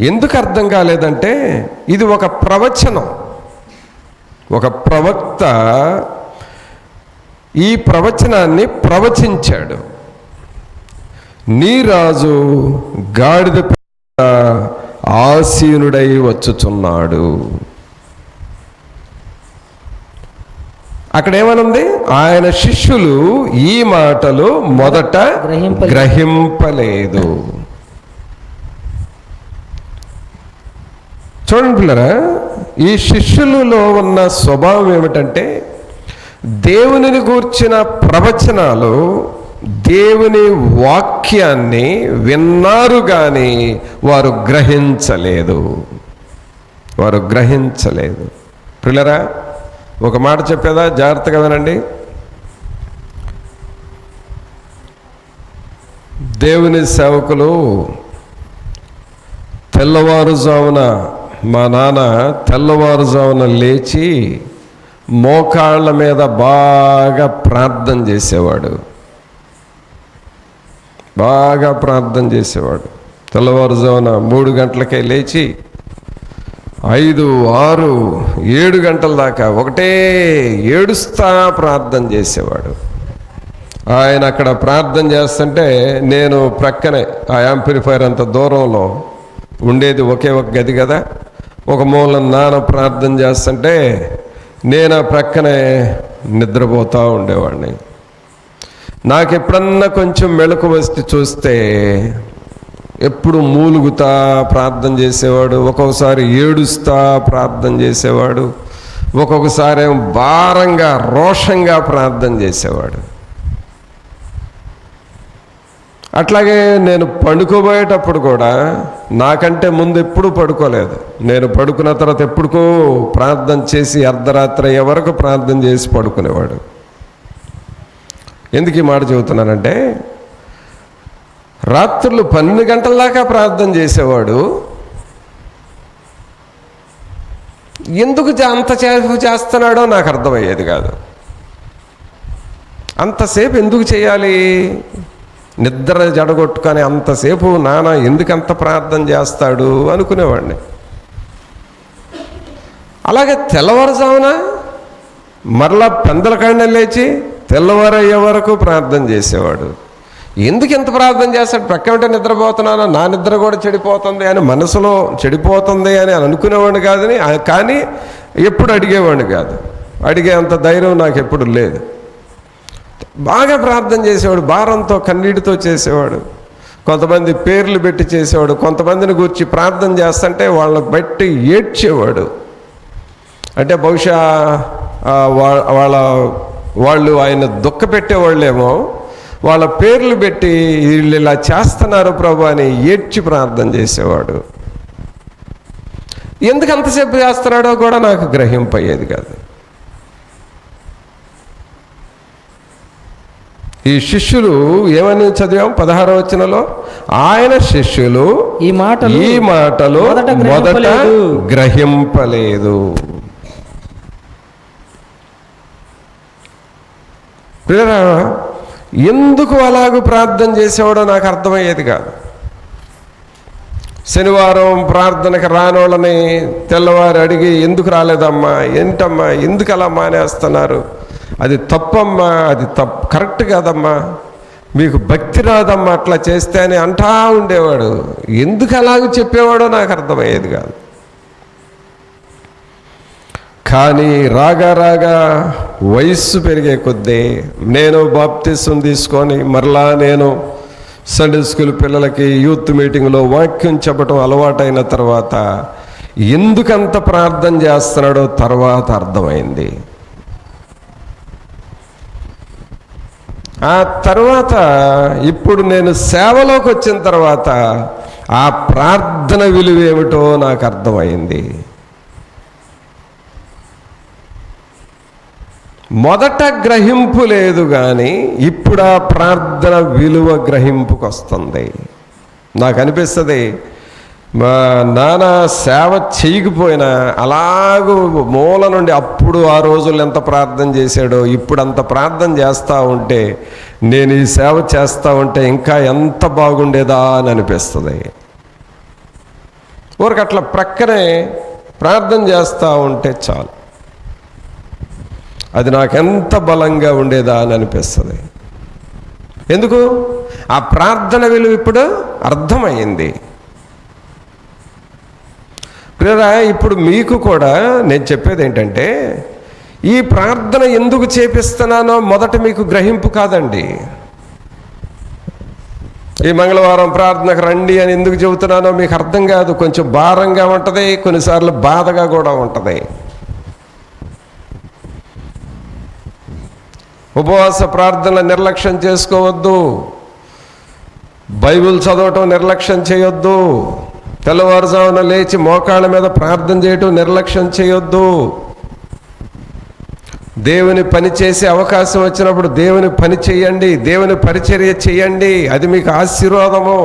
ఎందుకు అర్థం కాలేదంటే, ఇది ఒక ప్రవచనం. ఒక ప్రవక్త ఈ ప్రవచనాన్ని ప్రవచించాడు. నీ రాజు గాడిద పిల్ల ఆసీనుడై వచ్చుచున్నాడు. అక్కడ ఏమనుంది? ఆయన శిష్యులు ఈ మాటలు మొదట గ్రహింపలేదు. చూడండి పిల్లరా, ఈ శిష్యులలో ఉన్న స్వభావం ఏమిటంటే, దేవునిని గూర్చిన ప్రవచనాలు, దేవుని వాక్యాన్ని విన్నారు కానీ వారు గ్రహించలేదు. పిల్లరా, ఒక మాట చెప్పేదా, జాగ్రత్తగా వినండి. దేవుని సేవకులు తెల్లవారుజామున, మా నాన్న తెల్లవారుజామున లేచి మోకాళ్ళ మీద బాగా ప్రార్థన చేసేవాడు. తెల్లవారుజామున 3 గంటలకే లేచి 5, 6, 7 గంటల దాకా ఒకటే ఏడుస్తా ప్రార్థన చేసేవాడు. ఆయన అక్కడ ప్రార్థన చేస్తుంటే నేను ప్రక్కనే, ఆ యాంప్లిఫైర్ అంత దూరంలో ఉండేది ఒకే ఒక గది కదా, ఒక మూల నాన్న ప్రార్థన చేస్తుంటే నేను ఆ ప్రక్కనే నిద్రపోతూ ఉండేవాడిని. నాకు ఎప్పుడన్నా కొంచెం మెలకు వస్తే చూస్తే ఎప్పుడు మూలుగుతా ప్రార్థన చేసేవాడు. ఒక్కొక్కసారి ఏడుస్తా ప్రార్థన చేసేవాడు. ఒక్కొక్కసారి భారంగా రోషంగా ప్రార్థన చేసేవాడు. అట్లాగే నేను పండుకోబోయేటప్పుడు కూడా నాకంటే ముందు ఎప్పుడూ పడుకోలేదు. నేను పడుకున్న తర్వాత ఎప్పుడుకో ప్రార్థన చేసి అర్ధరాత్రి అయ్యే వరకు ప్రార్థన చేసి పడుకునేవాడు. ఎందుకు ఈ మాట చెబుతున్నానంటే, రాత్రులు 12 గంటల దాకా ప్రార్థన చేసేవాడు. ఎందుకు అంతసేపు చేస్తున్నాడో నాకు అర్థమయ్యేది కాదు. అంతసేపు ఎందుకు చేయాలి? నిద్ర జడగొట్టుకొని అంతసేపు నాన్న ఎందుకంత ప్రార్థన చేస్తాడు అనుకునేవాడిని. అలాగే తెల్లవారుజామున మరలా పెందలకాడిన లేచి తెల్లవారయ్యే వరకు ప్రార్థన చేసేవాడు. ఎందుకు ఎంత ప్రార్థన చేస్తాడు? ప్రక్కన నిద్రపోతున్నాను, నా నిద్ర కూడా చెడిపోతుంది అని మనసులో చెడిపోతుంది అని అనుకునేవాడిని కాదని, కానీ ఎప్పుడు అడిగేవాడిని కాదు. అడిగే అంత ధైర్యం నాకు ఎప్పుడు లేదు. బాగా ప్రార్థన చేసేవాడు, భారంతో కన్నీటితో చేసేవాడు. కొంతమంది పేర్లు పెట్టి చేసేవాడు. కొంతమందిని గురించి ప్రార్థన చేస్తుంటే వాళ్ళని బట్టి ఏడ్చేవాడు. అంటే బహుశా వాళ్ళు ఆయన దుఃఖ పెట్టేవాళ్ళేమో, వాళ్ళ పేర్లు పెట్టి వీళ్ళు ఇలా చేస్తున్నారు ప్రభు అని ఏడ్చి ప్రార్థన చేసేవాడు. ఎందుకు అంతసేపు చేస్తున్నాడో కూడా నాకు గ్రహింపయ్యేది కాదు. ఈ శిష్యులు ఏమని చదివాం 16వ వచనంలో, ఆయన శిష్యులు ఈ మాటలు మొదట గ్రహింపలేదు. ప్రియరా, ఎందుకు అలాగూ ప్రార్థన చేసేవాడో నాకు అర్థమయ్యేది కాదు. శనివారం ప్రార్థనకు రానోళ్ళని తెల్లవారు అడిగి, ఎందుకు రాలేదమ్మా, ఏంటమ్మా, ఎందుకు అలా మానేస్తున్నారు, అది తప్పమ్మా, అది కరెక్ట్ కాదమ్మా, మీకు భక్తి రాదమ్మా అట్లా చేస్తే అని అంటా ఉండేవాడు. ఎందుకు అలాగ చెప్పేవాడో నాకు అర్థమయ్యేది కాదు. కానీ రాగా వయస్సు పెరిగే కొద్దీ నేను బాప్తిసం తీసుకొని మరలా నేను సండే స్కూల్ పిల్లలకి యూత్ మీటింగ్లో వాక్యం చెప్పడం అలవాటైన తర్వాత ఎందుకంత ప్రార్థన చేస్తున్నాడో తర్వాత అర్థమైంది. ఆ తర్వాత ఇప్పుడు నేను సేవలోకి వచ్చిన తర్వాత ఆ ప్రార్థన విలువ ఏమిటో నాకు అర్థమైంది. మొదట గ్రహింపు లేదు, కానీ ఇప్పుడు ఆ ప్రార్థన విలువ గ్రహింపుకు వస్తుంది. నాకు అనిపిస్తుంది, మా నాన్న సేవ చేయకపోయినా అలాగూ మూల నుండి అప్పుడు ఆ రోజుల్లో ఎంత ప్రార్థన చేశాడో ఇప్పుడు అంత ప్రార్థన చేస్తూ ఉంటే, నేను ఈ సేవ చేస్తూ ఉంటే ఇంకా ఎంత బాగుండేదా అని అనిపిస్తుంది. ఊరికి అట్లా ప్రక్కనే ప్రార్థన చేస్తూ ఉంటే చాలు, అది నాకెంత బలంగా ఉండేదా అని అనిపిస్తుంది. ఎందుకు? ఆ ప్రార్థన విలువ ఇప్పుడు అర్థమైంది. ప్రియరా, ఇప్పుడు మీకు కూడా నేను చెప్పేది ఏంటంటే, ఈ ప్రార్థన ఎందుకు చేపిస్తున్నానో మొదట మీకు గ్రహింపు కాదండి. ఈ మంగళవారం ప్రార్థనకు రండి అని ఎందుకు చెబుతున్నానో మీకు అర్థం కాదు. కొంచెం భారంగా ఉంటుంది, కొన్నిసార్లు బాధగా కూడా ఉంటుంది. ఉపవాస ప్రార్థనలు నిర్లక్ష్యం చేసుకోవద్దు, బైబిల్ చదవటం నిర్లక్ష్యం చేయొద్దు, తెల్లవారుజామున లేచి మోకాళ్ళ మీద ప్రార్థన చేయటం నిర్లక్ష్యం చేయొద్దు. దేవుని పని చేసే అవకాశం వచ్చినప్పుడు దేవుని పని చేయండి, దేవుని పరిచర్య చేయండి, అది మీకు ఆశీర్వాదము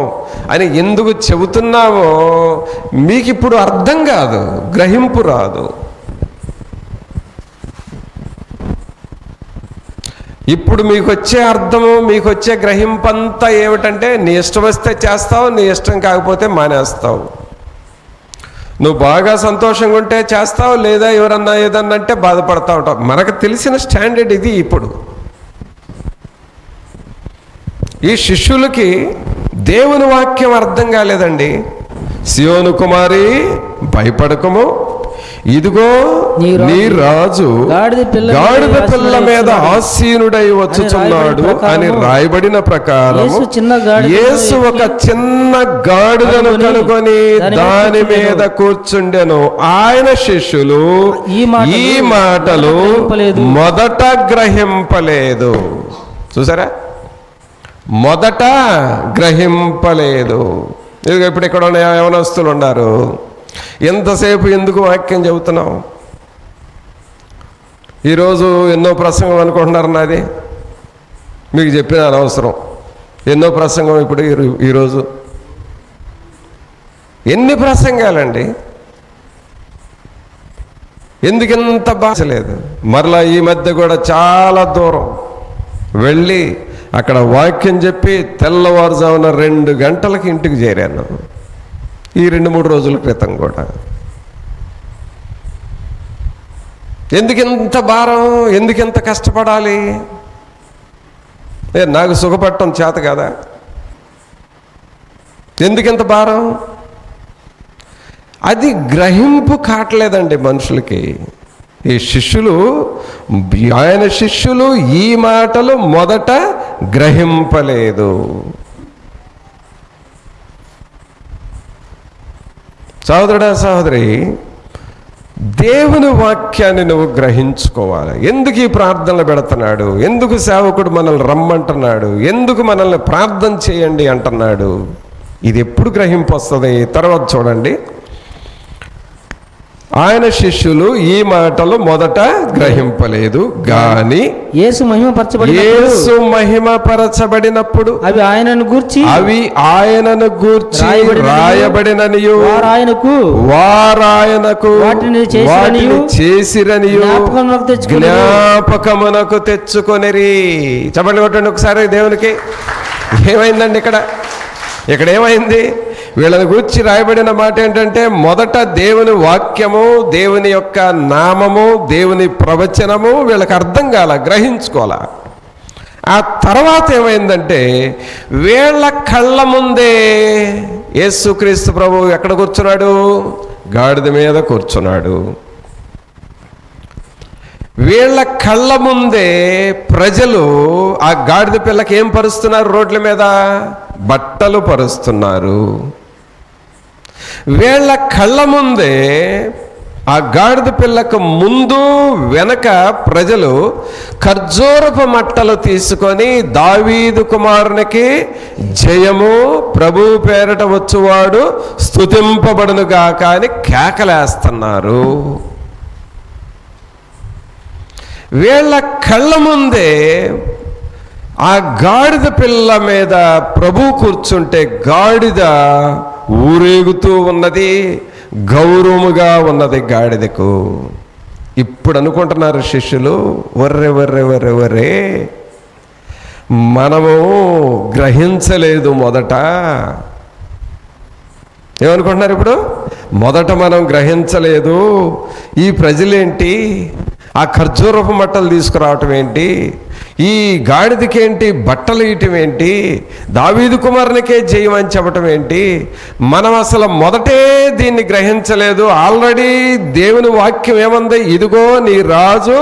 అని ఎందుకు చెబుతున్నామో మీకు ఇప్పుడు అర్థం కాదు, గ్రహింపు రాదు. ఇప్పుడు మీకు వచ్చే అర్థము, మీకు వచ్చే గ్రహింపంతా ఏమిటంటే, నీ ఇష్టం వస్తే చేస్తావు, నీ ఇష్టం కాకపోతే మానేస్తావు. నువ్వు బాగా సంతోషంగా ఉంటే చేస్తావు, లేదా ఎవరన్నా ఏదన్నా అంటే బాధపడతా ఉంటావు. మనకు తెలిసిన స్టాండర్డ్ ఇది. ఇప్పుడు ఈ శిష్యులకి దేవుని వాక్యం అర్థం కాలేదండి. సియోను కుమారి భయపడకము, ఇదిగో నీ రాజు గాడిద పిల్ల మీద ఆసీనుడై వచ్చుచున్నాడు అని రాయబడిన ప్రకారం యేసు ఒక చిన్న గాడిదను కనుగొని దాని మీద కూర్చుండెను. ఆయన శిష్యులు ఈ మాటలు మొదట గ్రహింపలేదు. చూసారా, మొదట గ్రహింపలేదు. ఇప్పుడు ఇక్కడ ఉన్న యవనస్తులు ఉన్నారు, ఎంతసేపు ఎందుకు వాక్యం చెబుతున్నాం? ఈరోజు ఎన్నో ప్రసంగం అనుకుంటున్నారు నాది, మీకు చెప్పిన అనవసరం. ఎన్నో ప్రసంగం ఇప్పుడు ఈరోజు ఎన్ని ప్రసంగాలండి, ఎందుకింత బాధలేదు? మరలా ఈ మధ్య కూడా చాలా దూరం వెళ్ళి అక్కడ వాక్యం చెప్పి తెల్లవారుజామున 2 గంటలకి ఇంటికి చేరాను. ఈ 2-3 రోజుల క్రితం కూడా. ఎందుకింత భారం, ఎందుకింత కష్టపడాలి? నాకు సుఖపడటం చేత కదా, ఎందుకింత భారం? అది గ్రహింపు కావట్లేదండి మనుషులకి. ఈ శిష్యులు, ఆయన శిష్యులు ఈ మాటలు మొదట గ్రహింపలేదు. సహోదరుడా, సహోదరి, దేవుని వాక్యాన్ని నువ్వు గ్రహించుకోవాలి. ఎందుకు ఈ ప్రార్థనలు పెడుతున్నాడు? ఎందుకు సేవకుడు మనల్ని రమ్మంటున్నాడు? ఎందుకు మనల్ని ప్రార్థన చేయండి అంటున్నాడు? ఇది ఎప్పుడు గ్రహింపు వస్తుంది? తర్వాత చూడండి, ఆయన శిష్యులు ఈ మాటలు మొదట గ్రహింపలేదు గాని యేసు మహిమపరచబడినప్పుడు యేసు మహిమపరచబడినప్పుడు అవి ఆయనను గూర్చి రాయబడిననియు వారాయనకు వాటిని చేసిరనియు జ్ఞాపకమునకు తెచ్చుకొనిరి. చెప్పండి కొట్టండి ఒకసారి దేవునికి. ఏమైందండి ఇక్కడ ఏమైంది? వీళ్ళని గురించి రాయబడిన మాట ఏంటంటే, మొదట దేవుని వాక్యము, దేవుని యొక్క నామము, దేవుని ప్రవచనము వీళ్ళకి అర్థం కాల, గ్రహించుకోవాల. ఆ తర్వాత ఏమైందంటే, వీళ్ళ కళ్ళ ముందే యేసుక్రీస్తు ప్రభువు ఎక్కడ కూర్చున్నాడు? గాడిద మీద కూర్చున్నాడు. వీళ్ళ కళ్ళ ముందే ప్రజలు ఆ గాడిద పిల్లకి ఏం పరుస్తున్నారు? రోడ్ల మీద బట్టలు పరుస్తున్నారు. వీళ్ళ కళ్ళ ముందే ఆ గాడిద పిల్లకు ముందు వెనక ప్రజలు ఖర్జూరపు మట్టలు తీసుకొని దావీదు కుమారునికి జయము, ప్రభు పేరట వచ్చువాడు స్తుతింపబడునుగాక అని కేకలేస్తున్నారు. వీళ్ళ కళ్ళ ముందే ఆ గాడిద పిల్ల మీద ప్రభు కూర్చుంటే గాడిద ఊరేగుతూ ఉన్నది, గౌరవముగా ఉన్నది గాడిదకు. ఇప్పుడు అనుకుంటున్నారు శిష్యులు, వర్రే మనము గ్రహించలేదు మొదట. ఏమనుకుంటున్నారు ఇప్పుడు? మొదట మనం గ్రహించలేదు. ఈ ప్రజలేంటి ఆ ఖర్జూరపు మట్టలు తీసుకురావటం ఏంటి? ఈ గాడిదకేంటి బట్టలు ఇయటం ఏంటి? దావీదు కుమారునికే జయమని చెప్పటం ఏంటి? మనం అసలు మొదటే దీన్ని గ్రహించలేదు. ఆల్రెడీ దేవుని వాక్యం ఏమంది? ఇదిగో నీ రాజు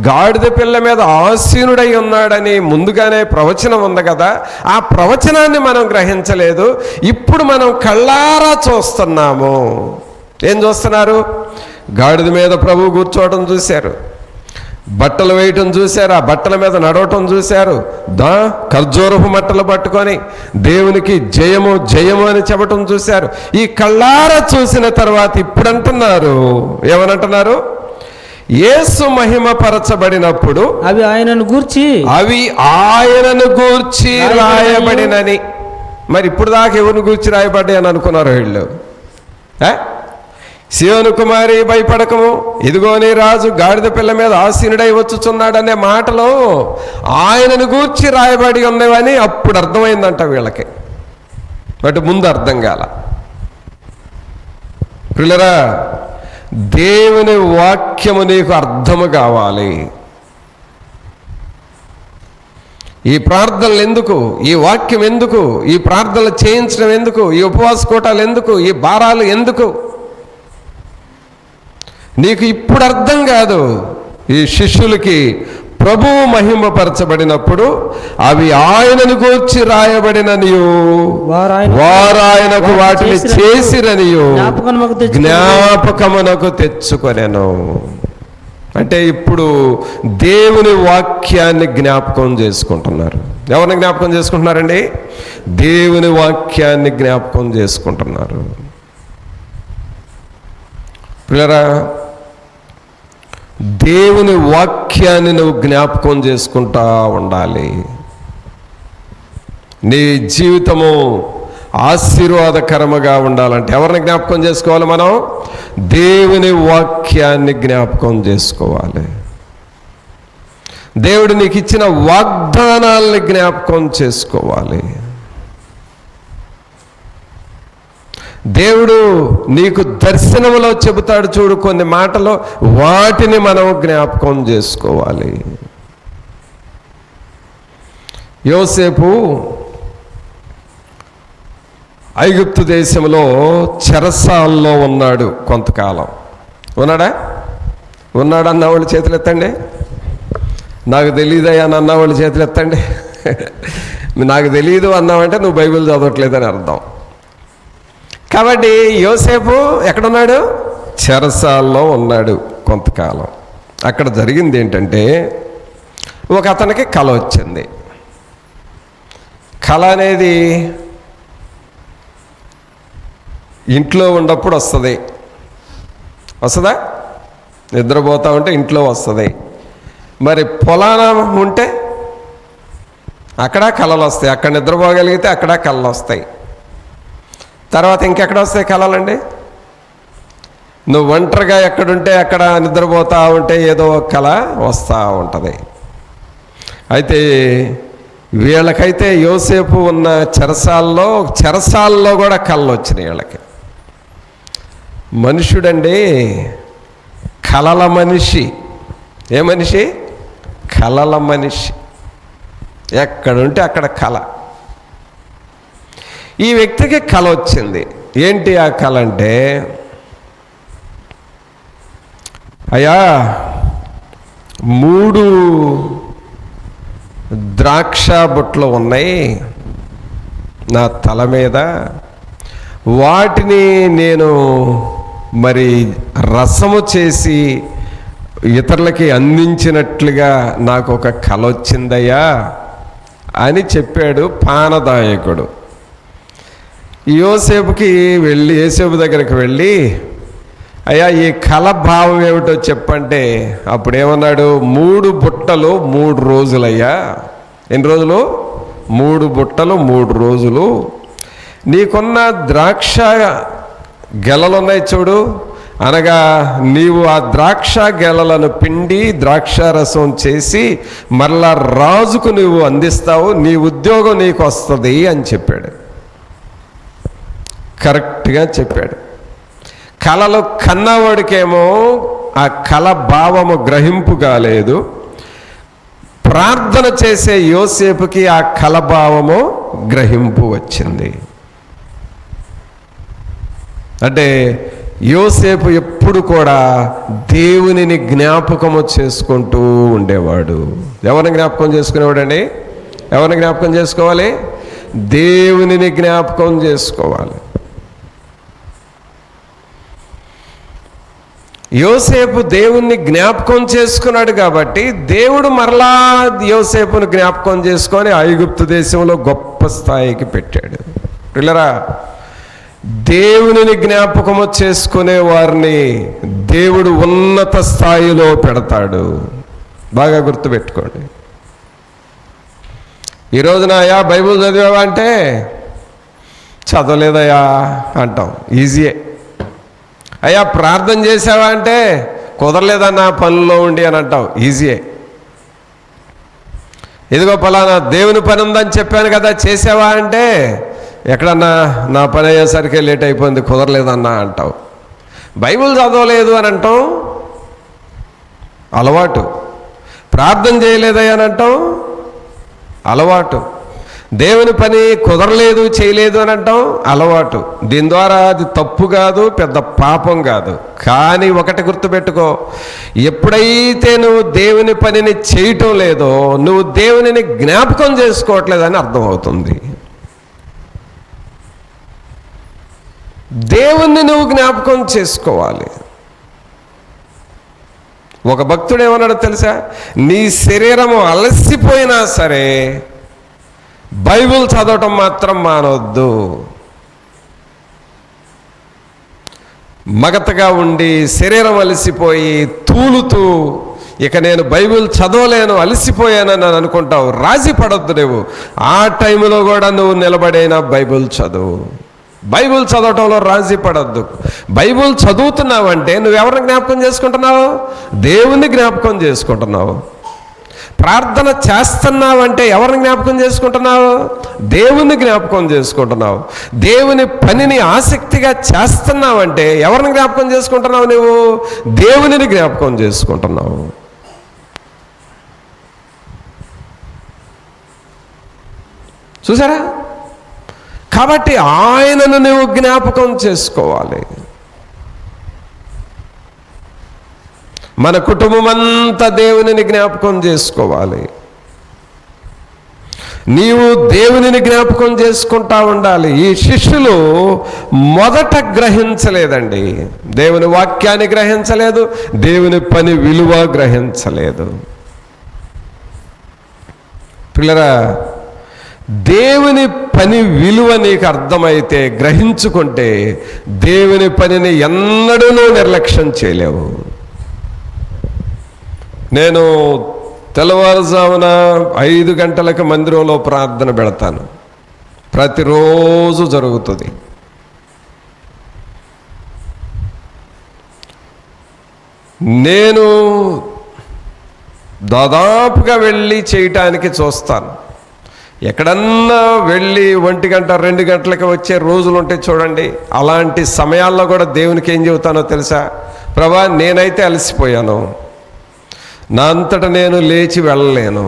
గాడిద పిల్ల మీద ఆసీనుడై ఉన్నాడని ముందుగానే ప్రవచనం ఉంది కదా. ఆ ప్రవచనాన్ని మనం గ్రహించలేదు. ఇప్పుడు మనం కళ్ళారా చూస్తున్నాము. ఏం చూస్తున్నారు? గాడిద మీద ప్రభు కూర్చోవటం చూశారు, బట్టలు వేయటం చూశారు, ఆ బట్టల మీద నడవటం చూశారు, ఖర్జూరపు మట్టలు పట్టుకొని దేవునికి జయము జయము అని చెప్పటం చూశారు. ఈ కళ్ళారా చూసిన తర్వాత ఇప్పుడు అంటున్నారు, ఏమనంటున్నారు? యేసు మహిమపరచబడినప్పుడు అవి ఆయనను గూర్చి రాయబడినని. మరి ఇప్పుడు దాకా ఎవరిని గూర్చి రాయబడ్డాయి అని అనుకున్నారు వీళ్ళు? సీయోను కుమారి భయపడకము, ఇదిగో నీ రాజు గాడిద పిల్ల మీద ఆసీనుడై వచ్చుచున్నాడనే మాటలో ఆయనను గూర్చి రాయబడి ఉన్నవని అప్పుడు అర్థమైందంట వీళ్ళకి. బట్ ముందు అర్థం కాల. పిల్లరా, దేవుని వాక్యము నీకు అర్థము కావాలి. ఈ ప్రార్థనలు ఎందుకు? ఈ వాక్యం ఎందుకు? ఈ ప్రార్థనలు చేయించడం ఎందుకు? ఈ ఉపవాస కూటాలు ఎందుకు? ఈ భారాలు ఎందుకు? నీకు ఇప్పుడు అర్థం కాదు. ఈ శిష్యులకి ప్రభువు మహిమపరచబడినప్పుడు అవి ఆయనను గూర్చి రాయబడిననియు వారాయనకు వాటిని చేసిరనియు జ్ఞాపకమునకు తెచ్చుకొనెను. అంటే ఇప్పుడు దేవుని వాక్యాన్ని జ్ఞాపకం చేసుకుంటున్నారు. ఎవరిని జ్ఞాపకం చేసుకుంటున్నారండి? దేవుని వాక్యాన్ని జ్ఞాపకం చేసుకుంటున్నారు. పిల్లరా, దేవుని వాక్యాన్ని నువ్వు జ్ఞాపకం చేసుకుంటా ఉండాలి. నీ జీవితము ఆశీర్వాదకరముగా ఉండాలంటే ఎవరిని జ్ఞాపకం చేసుకోవాలి? మనం దేవుని వాక్యాన్ని జ్ఞాపకం చేసుకోవాలి. దేవుడు నీకు ఇచ్చిన వాగ్దానాల్ని జ్ఞాపకం చేసుకోవాలి. దేవుడు నీకు దర్శనములో చెబుతాడు చూడు కొన్ని మాటలు, వాటిని మనం జ్ఞాపకం చేసుకోవాలి. యోసేపు ఐగుప్తు దేశంలో చెరసాల్లో ఉన్నాడు కొంతకాలం. ఉన్నాడా? ఉన్నాడు అన్నవాళ్ళు చేతులు ఎత్తండి. నాకు తెలియదయ్యా అని అన్నవాళ్ళు చేతులు ఎత్తండి. నాకు తెలియదు అన్నావంటే నువ్వు బైబిల్ చదవట్లేదని అర్థం. కాబట్టి యోసేపు ఎక్కడున్నాడు? చెరసాల్లో ఉన్నాడు కొంతకాలం. అక్కడ జరిగింది ఏంటంటే, ఒక అతనికి కల వచ్చింది. కల అనేది ఇంట్లో ఉన్నప్పుడు వస్తుంది. వస్తుందా? నిద్రపోతా ఉంటే ఇంట్లో వస్తుంది. మరి పొలాన ఉంటే అక్కడ కళలు వస్తాయి. అక్కడ నిద్రపోగలిగితే అక్కడ కళలు వస్తాయి. తర్వాత ఇంకెక్కడ వస్తాయి కళలండి? నువ్వు ఒంటరిగా ఎక్కడుంటే అక్కడ నిద్రపోతూ ఉంటే ఏదో ఒక కళ వస్తూ ఉంటుంది. అయితే వీళ్ళకైతే యోసేపు ఉన్న చెరసాల్లో కూడా కళ్ళు వచ్చినాయి వీళ్ళకి. మనుషుడండి కలల మనిషి. ఏ మనిషి? కలల మనిషి. ఎక్కడుంటే అక్కడ కళ. ఈ వ్యక్తికి కళ వచ్చింది. ఏంటి ఆ కళ అంటే, అయ్యా 3 ద్రాక్ష బుట్టలు ఉన్నాయి నా తల మీద, వాటిని నేను మరి రసము చేసి ఇతరులకి అందించినట్లుగా నాకు ఒక కళ వచ్చిందయ్యా అని చెప్పాడు పానదాయకుడు. యోసేపుకి యోసేపు దగ్గరికి వెళ్ళి, అయ్యా ఈ కళ భావం ఏమిటో చెప్పంటే అప్పుడు ఏమన్నాడు? 3 బుట్టలు 3 రోజులయ్యా. ఎన్ని రోజులు? 3 బుట్టలు 3 రోజులు. నీకున్న ద్రాక్ష గెలలున్నాయి చూడు, అనగా నీవు ఆ ద్రాక్ష గెలలను పిండి ద్రాక్షారసం చేసి మరలా రాజుకు నువ్వు అందిస్తావు, నీ ఉద్యోగం నీకు వస్తుంది అని చెప్పాడు. కరెక్ట్గా చెప్పాడు. కళలు కన్నవాడికేమో ఆ కళ భావము గ్రహింపు కాలేదు. ప్రార్థన చేసే యోసేపుకి ఆ కళ భావము గ్రహింపు వచ్చింది. అంటే యోసేపు ఎప్పుడు కూడా దేవునిని జ్ఞాపకము చేసుకుంటూ ఉండేవాడు. ఎవరిని జ్ఞాపకం చేసుకునేవాడండి? ఎవరిని జ్ఞాపకం చేసుకోవాలి? దేవునిని జ్ఞాపకం చేసుకోవాలి. యోసేపు దేవుణ్ణి జ్ఞాపకం చేసుకున్నాడు కాబట్టి దేవుడు మరలా యోసేపును జ్ఞాపకం చేసుకొని ఐగుప్తు దేశంలో గొప్ప స్థాయికి పెట్టాడు. పిల్లరా, దేవునిని జ్ఞాపకము చేసుకునే వారిని దేవుడు ఉన్నత స్థాయిలో పెడతాడు. బాగా గుర్తుపెట్టుకోండి. ఈరోజున అయ్యా బైబిల్ చదివావా అంటే చదవలేదయ్యా అంటాం, ఈజీయే. అయ్యా ప్రార్థన చేసావా అంటే కుదరలేదన్నా పనుల్లో ఉండి అని అంటాం, ఈజీయే. ఇదిగో పలానా దేవుని పని ఉందని చెప్పాను కదా చేసావా అంటే ఎక్కడన్నా నా పని అయ్యేసరికి లేట్ అయిపోయింది కుదరలేదన్నా అంటావు. బైబిల్ చదవలేదు అని అంటాం, అలవాటు. ప్రార్థన చేయలేదయ్యా అని అంటాం, అలవాటు. దేవుని పని కుదరలేదు చేయలేదు అని అంటాం, అలవాటు. దీని ద్వారా అది తప్పు కాదు, పెద్ద పాపం కాదు. కానీ ఒకటి గుర్తుపెట్టుకో, ఎప్పుడైతే నువ్వు దేవుని పనిని చేయటం లేదో నువ్వు దేవునిని జ్ఞాపకం చేసుకోవట్లేదని అర్థమవుతుంది. దేవుణ్ణి నువ్వు జ్ఞాపకం చేసుకోవాలి. ఒక భక్తుడు ఏమన్నాడో తెలుసా? నీ శరీరము అలసిపోయినా సరే బైబిల్ చదవటం మాత్రం మానవద్దు. మగతగా ఉండి శరీరం అలసిపోయి తూలుతూ ఇక నేను బైబిల్ చదవలేను అలసిపోయానని అనుకుంటావు, రాజీ పడొద్దు. నువ్వు ఆ టైంలో కూడా నువ్వు నిలబడైనా బైబిల్ చదువు. బైబిల్ చదవటంలో రాజీ పడొద్దు. బైబిల్ చదువుతున్నావంటే నువ్వెవరిని జ్ఞాపకం చేసుకుంటున్నావు? దేవుణ్ణి జ్ఞాపకం చేసుకుంటున్నావు. ప్రార్థన చేస్తున్నావంటే ఎవరిని జ్ఞాపకం చేసుకుంటున్నావు? దేవుణ్ణి జ్ఞాపకం చేసుకుంటున్నావు. దేవుని పనిని ఆసక్తిగా చేస్తున్నావంటే ఎవరిని జ్ఞాపకం చేసుకుంటున్నావు? నువ్వు దేవునిని జ్ఞాపకం చేసుకుంటున్నావు. చూసారా? కాబట్టి ఆయనను నువ్వు జ్ఞాపకం చేసుకోవాలి. మన కుటుంబం అంతా దేవునిని జ్ఞాపకం చేసుకోవాలి. నీవు దేవునిని జ్ఞాపకం చేసుకుంటా ఉండాలి. ఈ శిష్యులు మొదట గ్రహించలేదండి, దేవుని వాక్యాన్ని గ్రహించలేదు, దేవుని పని విలువ గ్రహించలేదు. పిల్లరా, దేవుని పని విలువ నీకు అర్థమైతే, గ్రహించుకుంటే దేవుని పనిని ఎన్నడూ నిర్లక్ష్యం చేయలేవు. నేను తెల్లవారుజామున 5 గంటలకు మందిరంలో ప్రార్థన పెడతాను. ప్రతిరోజు జరుగుతుంది. నేను దాదాపుగా వెళ్ళి చేయటానికి చూస్తాను. ఎక్కడన్నా వెళ్ళి 1 గంట 2 గంటలకి వచ్చే రోజులు ఉంటాయి చూడండి. అలాంటి సమయాల్లో కూడా దేవునికి ఏం చెబుతానో తెలుసా? ప్రభా, నేనైతే అలసిపోయాను, నా అంతటా నేను లేచి వెళ్ళలేను,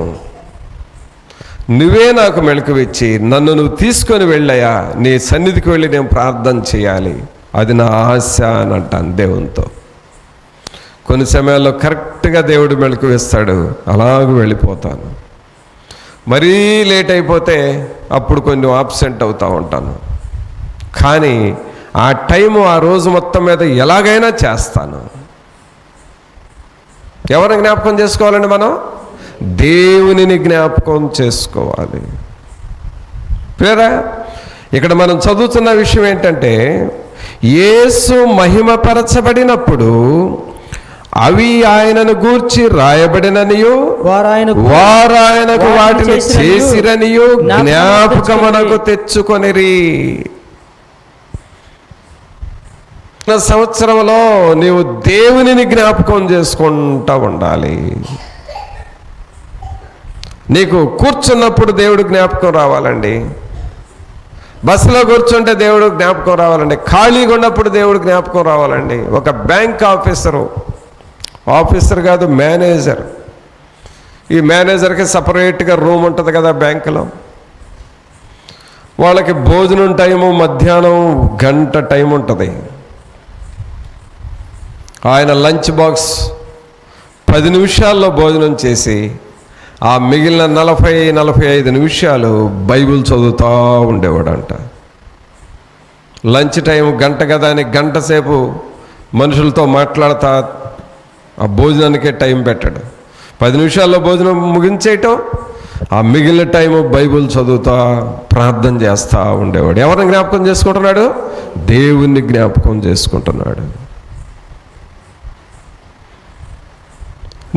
నువ్వే నాకు మెళకువిచ్చి నన్ను నువ్వు తీసుకొని వెళ్ళాయా, నీ సన్నిధికి వెళ్ళి నేను ప్రార్థన చేయాలి, అది నా ఆశ అని అంటాను దేవునితో. కొన్ని సమయాల్లో కరెక్ట్గా దేవుడు మెళకువిస్తాడు, అలాగ వెళ్ళిపోతాను. మరీ లేట్ అయిపోతే అప్పుడు కొంచెం ఆబ్సెంట్ అవుతూ ఉంటాను. కానీ ఆ టైము ఆ రోజు మొత్తం మీద ఎలాగైనా చేస్తాను. ఎవరిని జ్ఞాపకం చేసుకోవాలండి? మనం దేవునిని జ్ఞాపకం చేసుకోవాలి. ప్రియరా, ఇక్కడ మనం చదువుతున్న విషయం ఏంటంటే, యేసు మహిమపరచబడినప్పుడు అవి ఆయనను గూర్చి రాయబడిననియు వారు ఆయనకు వాటిని చేసిరనియు జ్ఞాపకమునకు తెచ్చుకొనిరి. సంవత్సరంలో నీవు దేవునిని జ్ఞాపకం చేసుకుంటూ ఉండాలి. నీకు కూర్చున్నప్పుడు దేవుడు జ్ఞాపకం రావాలండి. బస్సులో కూర్చుంటే దేవుడు జ్ఞాపకం రావాలండి. ఖాళీగా ఉన్నప్పుడు దేవుడు జ్ఞాపకం రావాలండి. ఒక బ్యాంక్ ఆఫీసర్ కాదు, మేనేజర్. ఈ మేనేజర్కి సపరేట్గా రూమ్ ఉంటుంది కదా బ్యాంకులో. వాళ్ళకి భోజనం టైము మధ్యాహ్నం 1 గంట టైం ఉంటుంది. ఆయన లంచ్ బాక్స్ 10 నిమిషాల్లో భోజనం చేసి ఆ మిగిలిన 40-45 నిమిషాలు బైబిల్ చదువుతూ ఉండేవాడంట. లంచ్ టైం 1 గంట కదా అని 1 గంట సేపు మనుషులతో మాట్లాడతా ఆ భోజనానికే టైం పెట్టాడు. 10 నిమిషాల్లో భోజనం ముగించేయటం, ఆ మిగిలిన టైము బైబిల్ చదువుతా ప్రార్థన చేస్తూ ఉండేవాడు. ఎవరిని జ్ఞాపకం చేసుకుంటున్నాడు? దేవుణ్ణి జ్ఞాపకం చేసుకుంటున్నాడు.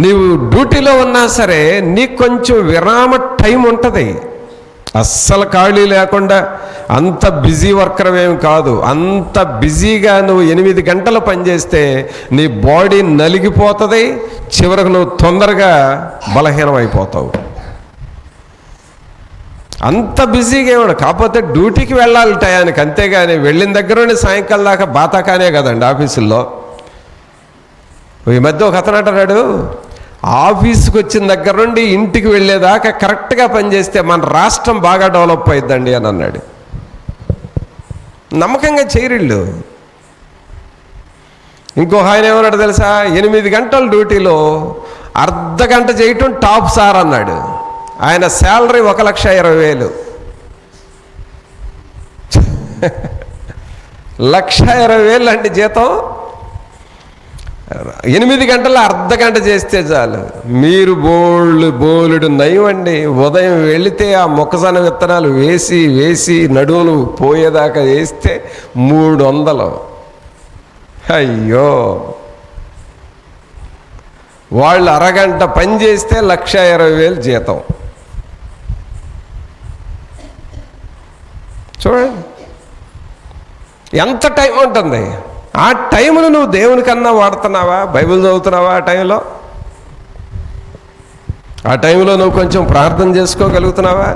నీవు డ్యూటీలో ఉన్నా సరే నీకు కొంచెం విరామ టైం ఉంటుంది. అస్సలు ఖాళీ లేకుండా అంత బిజీ వర్కర్ ఏమి కాదు. అంత బిజీగా నువ్వు 8 గంటలు పనిచేస్తే నీ బాడీ నలిగిపోతుంది. చివరకు నువ్వు తొందరగా బలహీనం అయిపోతావు. అంత బిజీగా ఏమన్నా. కాకపోతే డ్యూటీకి వెళ్ళాలి టయానికి, అంతేగాని వెళ్ళిన దగ్గర నుండి సాయంకాలం దాకా బాతాకానే కదండి ఆఫీసుల్లో. ఈ మధ్య ఒక అతను అంటున్నాడు, ఆఫీస్కి వచ్చిన దగ్గర నుండి ఇంటికి వెళ్ళేదాకా కరెక్ట్గా పనిచేస్తే మన రాష్ట్రం బాగా డెవలప్ అయిద్దండి అని అన్నాడు. నమ్మకంగా చేయరిళ్ళు. ఇంకో ఆయన ఏమన్నాడు తెలుసా? 8 గంటల డ్యూటీలో 1/2 గంట చేయటం టాప్ సార్ అన్నాడు. ఆయన శాలరీ 1,20,000. 1,20,000 అండి జీతం. 8 గంటలు 1/2 గంట చేస్తే చాలు. మీరు బోలుడు నయం అండి. ఉదయం వెళితే ఆ మొక్కజొన్న విత్తనాలు వేసి నడువులు పోయేదాకా వేస్తే 300. అయ్యో, వాళ్ళు 1/2 గంట పని చేస్తే 1,20,000 జీతం. చూడండి ఎంత టైం ఉంటుంది. ఆ టైంలో నువ్వు దేవునికన్నా వాడుతున్నావా? బైబిల్ చదువుతున్నావా? ఆ టైంలో నువ్వు కొంచెం ప్రార్థన చేసుకోగలుగుతున్నావా?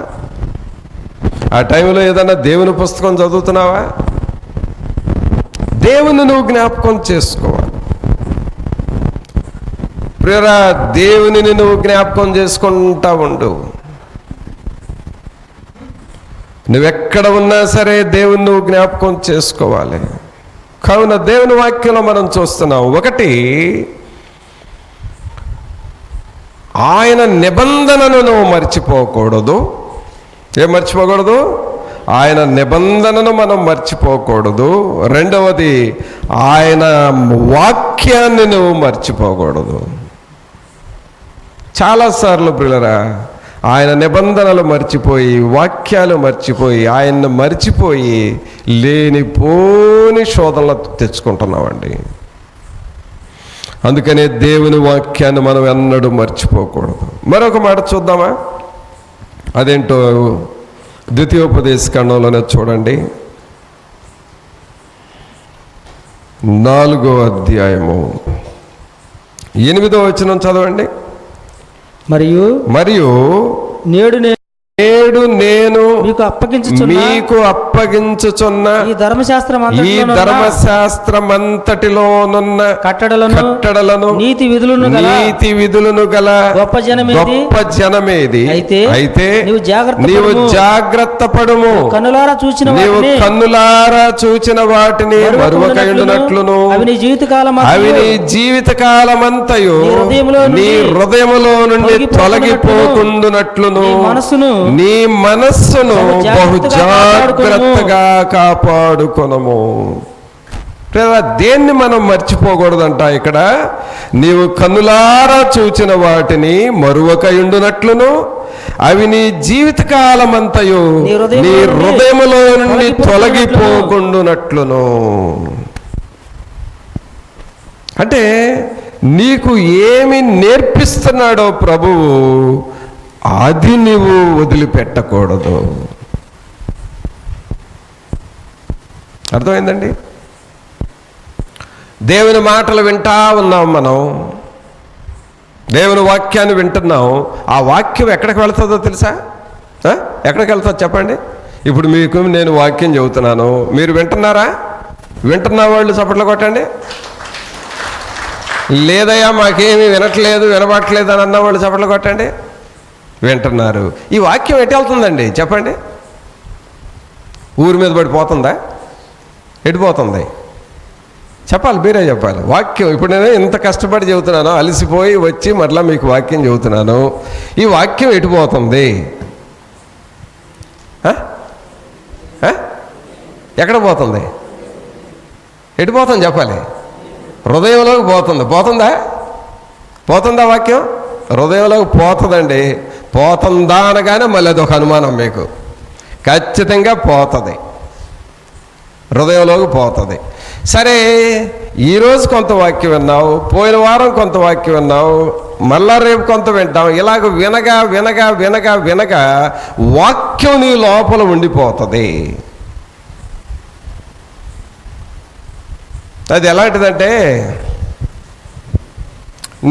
ఆ టైంలో ఏదన్నా దేవుని పుస్తకం చదువుతున్నావా? దేవుని నువ్వు జ్ఞాపకం చేసుకోవాలి. ప్రియరా, దేవుని నువ్వు జ్ఞాపకం చేసుకుంటా ఉండు. నువ్వెక్కడ ఉన్నా సరే దేవుని నువ్వు జ్ఞాపకం చేసుకోవాలి. కావున దేవుని వాక్యంలో మనం చూస్తున్నాం, 1 ఆయన నిబంధనను నువ్వు మర్చిపోకూడదు. ఏం మర్చిపోకూడదు? ఆయన నిబంధనను మనం మర్చిపోకూడదు. 2వది, ఆయన వాక్యాన్ని నువ్వు మర్చిపోకూడదు. చాలాసార్లు ప్రియులరా, ఆయన నిబంధనలు మర్చిపోయి, వాక్యాలు మర్చిపోయి, ఆయన్ని మర్చిపోయి లేనిపోని శోధనలు తెచ్చుకుంటున్నామండి. అందుకనే దేవుని వాక్యాన్ని మనం ఎన్నడూ మర్చిపోకూడదు. మరొక మాట చూద్దామా? అదేంటో ద్వితీయోపదేశకాండంలోనే చూడండి, 4వ అధ్యాయము 8వ వచనం చదవండి. మరియు నేడు నేను మీకు అప్పగించుచున్న ఈ ధర్మశాస్త్రమంతటిలోనున్న కట్టడలను నీతి విధులను గల గొప్ప జనమేది. అయితే నీవు జాగ్రత్త పడుము, నీవు కన్నులారా చూచిన వాటిని మరువకయుండునట్లును, అవి నీ జీవితకాలమంతయు నీ హృదయములో నుండి తొలగిపోకుండునట్లును నీ మనస్సును బహు జాగ్రత్తగా కాపాడుకొనము. దేన్ని మనం మర్చిపోకూడదంట ఇక్కడ? నీవు కన్నులారా చూచిన వాటిని మరువకయుండునట్లును, అవి నీ జీవితకాలమంతయు నీ హృదయములో నుండి తొలగిపోకుండునట్లును. అంటే నీకు ఏమి నేర్పిస్తున్నాడో ప్రభువు, అది నీవు వదిలిపెట్టకూడదు. అర్థమైందండి? దేవుని మాటలు వింటా ఉన్నాం, మనం దేవుని వాక్యాన్ని వింటున్నాం. ఆ వాక్యం ఎక్కడికి వెళ్తుందో తెలుసా? ఎక్కడికి వెళ్తుందో చెప్పండి. ఇప్పుడు మీకు నేను వాక్యం చెబుతున్నాను, మీరు వింటున్నారా? వింటున్న వాళ్ళు చప్పట్లు కొట్టండి. లేదయ్యా మాకేమీ వినట్లేదు, వినబట్టలేదు అని అన్నవాళ్ళు చప్పట్లు కొట్టండి. వింటున్నారు. ఈ వాక్యం ఎటు వెళ్తుందండి చెప్పండి? ఊరి మీద పడిపోతుందా? ఎటుపోతుంది చెప్పాలి, మీరే చెప్పాలి. వాక్యం ఇప్పుడు నేను ఇంత కష్టపడి చెబుతున్నాను, అలసిపోయి వచ్చి మరలా మీకు వాక్యం చెబుతున్నాను. ఈ వాక్యం ఎటుపోతుంది? ఎక్కడ పోతుంది? ఎటుపోతుంది చెప్పాలి? హృదయంలోకి పోతుంది. పోతుందా వాక్యం? హృదయంలోకి పోతుందండి. పోతుందా అనగానే మళ్ళీ అదొక అనుమానం మీకు. ఖచ్చితంగా పోతుంది, హృదయంలోకి పోతుంది. సరే, ఈరోజు కొంత వాక్యం విన్నావు, పోయిన వారం కొంత వాక్యం విన్నావు, మళ్ళా రేపు కొంత వింటాం. ఇలాగ వినగా వినగా వినగా వినగా వాక్యం నీ లోపల ఉండిపోతుంది. అది ఎలాంటిదంటే,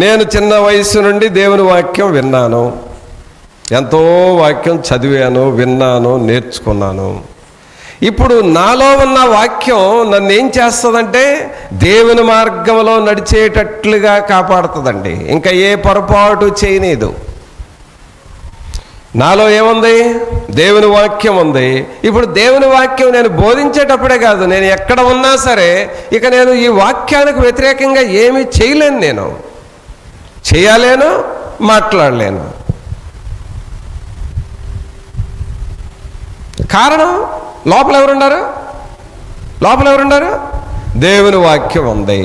నేను చిన్న వయసు నుండి దేవుని వాక్యం విన్నాను, ఎంతో వాక్యం చదివాను, విన్నాను, నేర్చుకున్నాను. ఇప్పుడు నాలో ఉన్న వాక్యం నన్ను ఏం చేస్తుందంటే దేవుని మార్గంలో నడిచేటట్లుగా కాపాడుతుందండి. ఇంకా ఏ పొరపాటు చేయనీదు. నాలో ఏముంది? దేవుని వాక్యం ఉంది. ఇప్పుడు దేవుని వాక్యం నేను బోధించేటప్పుడే కాదు, నేను ఎక్కడ ఉన్నా సరే ఇక నేను ఈ వాక్యానికి వ్యతిరేకంగా ఏమీ చేయలేను, నేను చేయలేను, మాట్లాడలేను. కారణం లోపల ఎవరున్నారు? దేవుని వాక్యం ఉంది.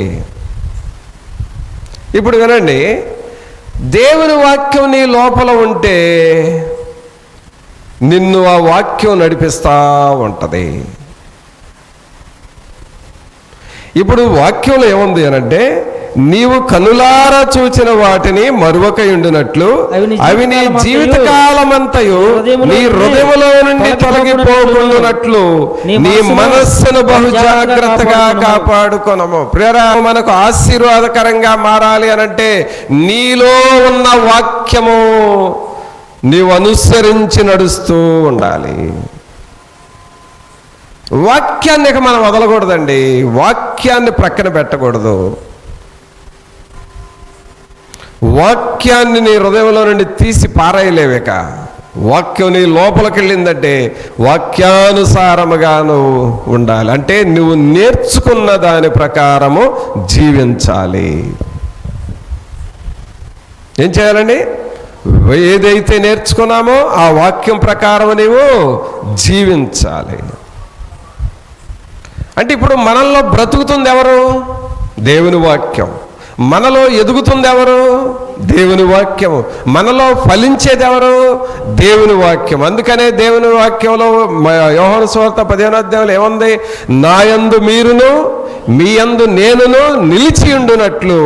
ఇప్పుడు వినండి, దేవుని వాక్యం నీ లోపల ఉంటే నిన్ను ఆ వాక్యం నడిపిస్తూ ఉంటుంది. ఇప్పుడు వాక్యంలో ఏముంది అనంటే, నీవు కనులారా చూచిన వాటిని మరువకయుండునట్లు అవి నీ జీవితకాలమంతయు నీ హృదయములో నుండి తొలగిపోకుండునట్లు నీ మనస్సును బహు జాగ్రత్తగా కాపాడుకొనము. ప్రియరా, మనకు ఆశీర్వాదకరంగా మారాలి అనంటే నీలో ఉన్న వాక్యము నీవు అనుసరించి నడుస్తూ ఉండాలి. వాక్యాన్ని మనం వదలకూడదండి, వాక్యాన్ని ప్రక్కన పెట్టకూడదు. వాక్యాన్ని నీ హృదయంలో నుండి తీసి పారేయలేవిక. వాక్యం నీ లోపలికి వెళ్ళిందంటే వాక్యానుసారముగా నువ్వు ఉండాలి. అంటే నువ్వు నేర్చుకున్న దాని ప్రకారము జీవించాలి. ఏం చేయాలండి? ఏదైతే నేర్చుకున్నామో ఆ వాక్యం ప్రకారం నీవు జీవించాలి. అంటే ఇప్పుడు మనల్లో బ్రతుకుతుంది ఎవరు? దేవుని వాక్యం. మనలో ఎదుగుతుంది ఎవరు? దేవుని వాక్యము. మనలో ఫలించేది ఎవరు? దేవుని వాక్యం. అందుకనే దేవుని వాక్యంలో యోహాను సువార్త 15వ అధ్యాయంలో ఏముంది? నా యందు మీరును మీ యందు నేనును నిలిచి ఉండునట్లు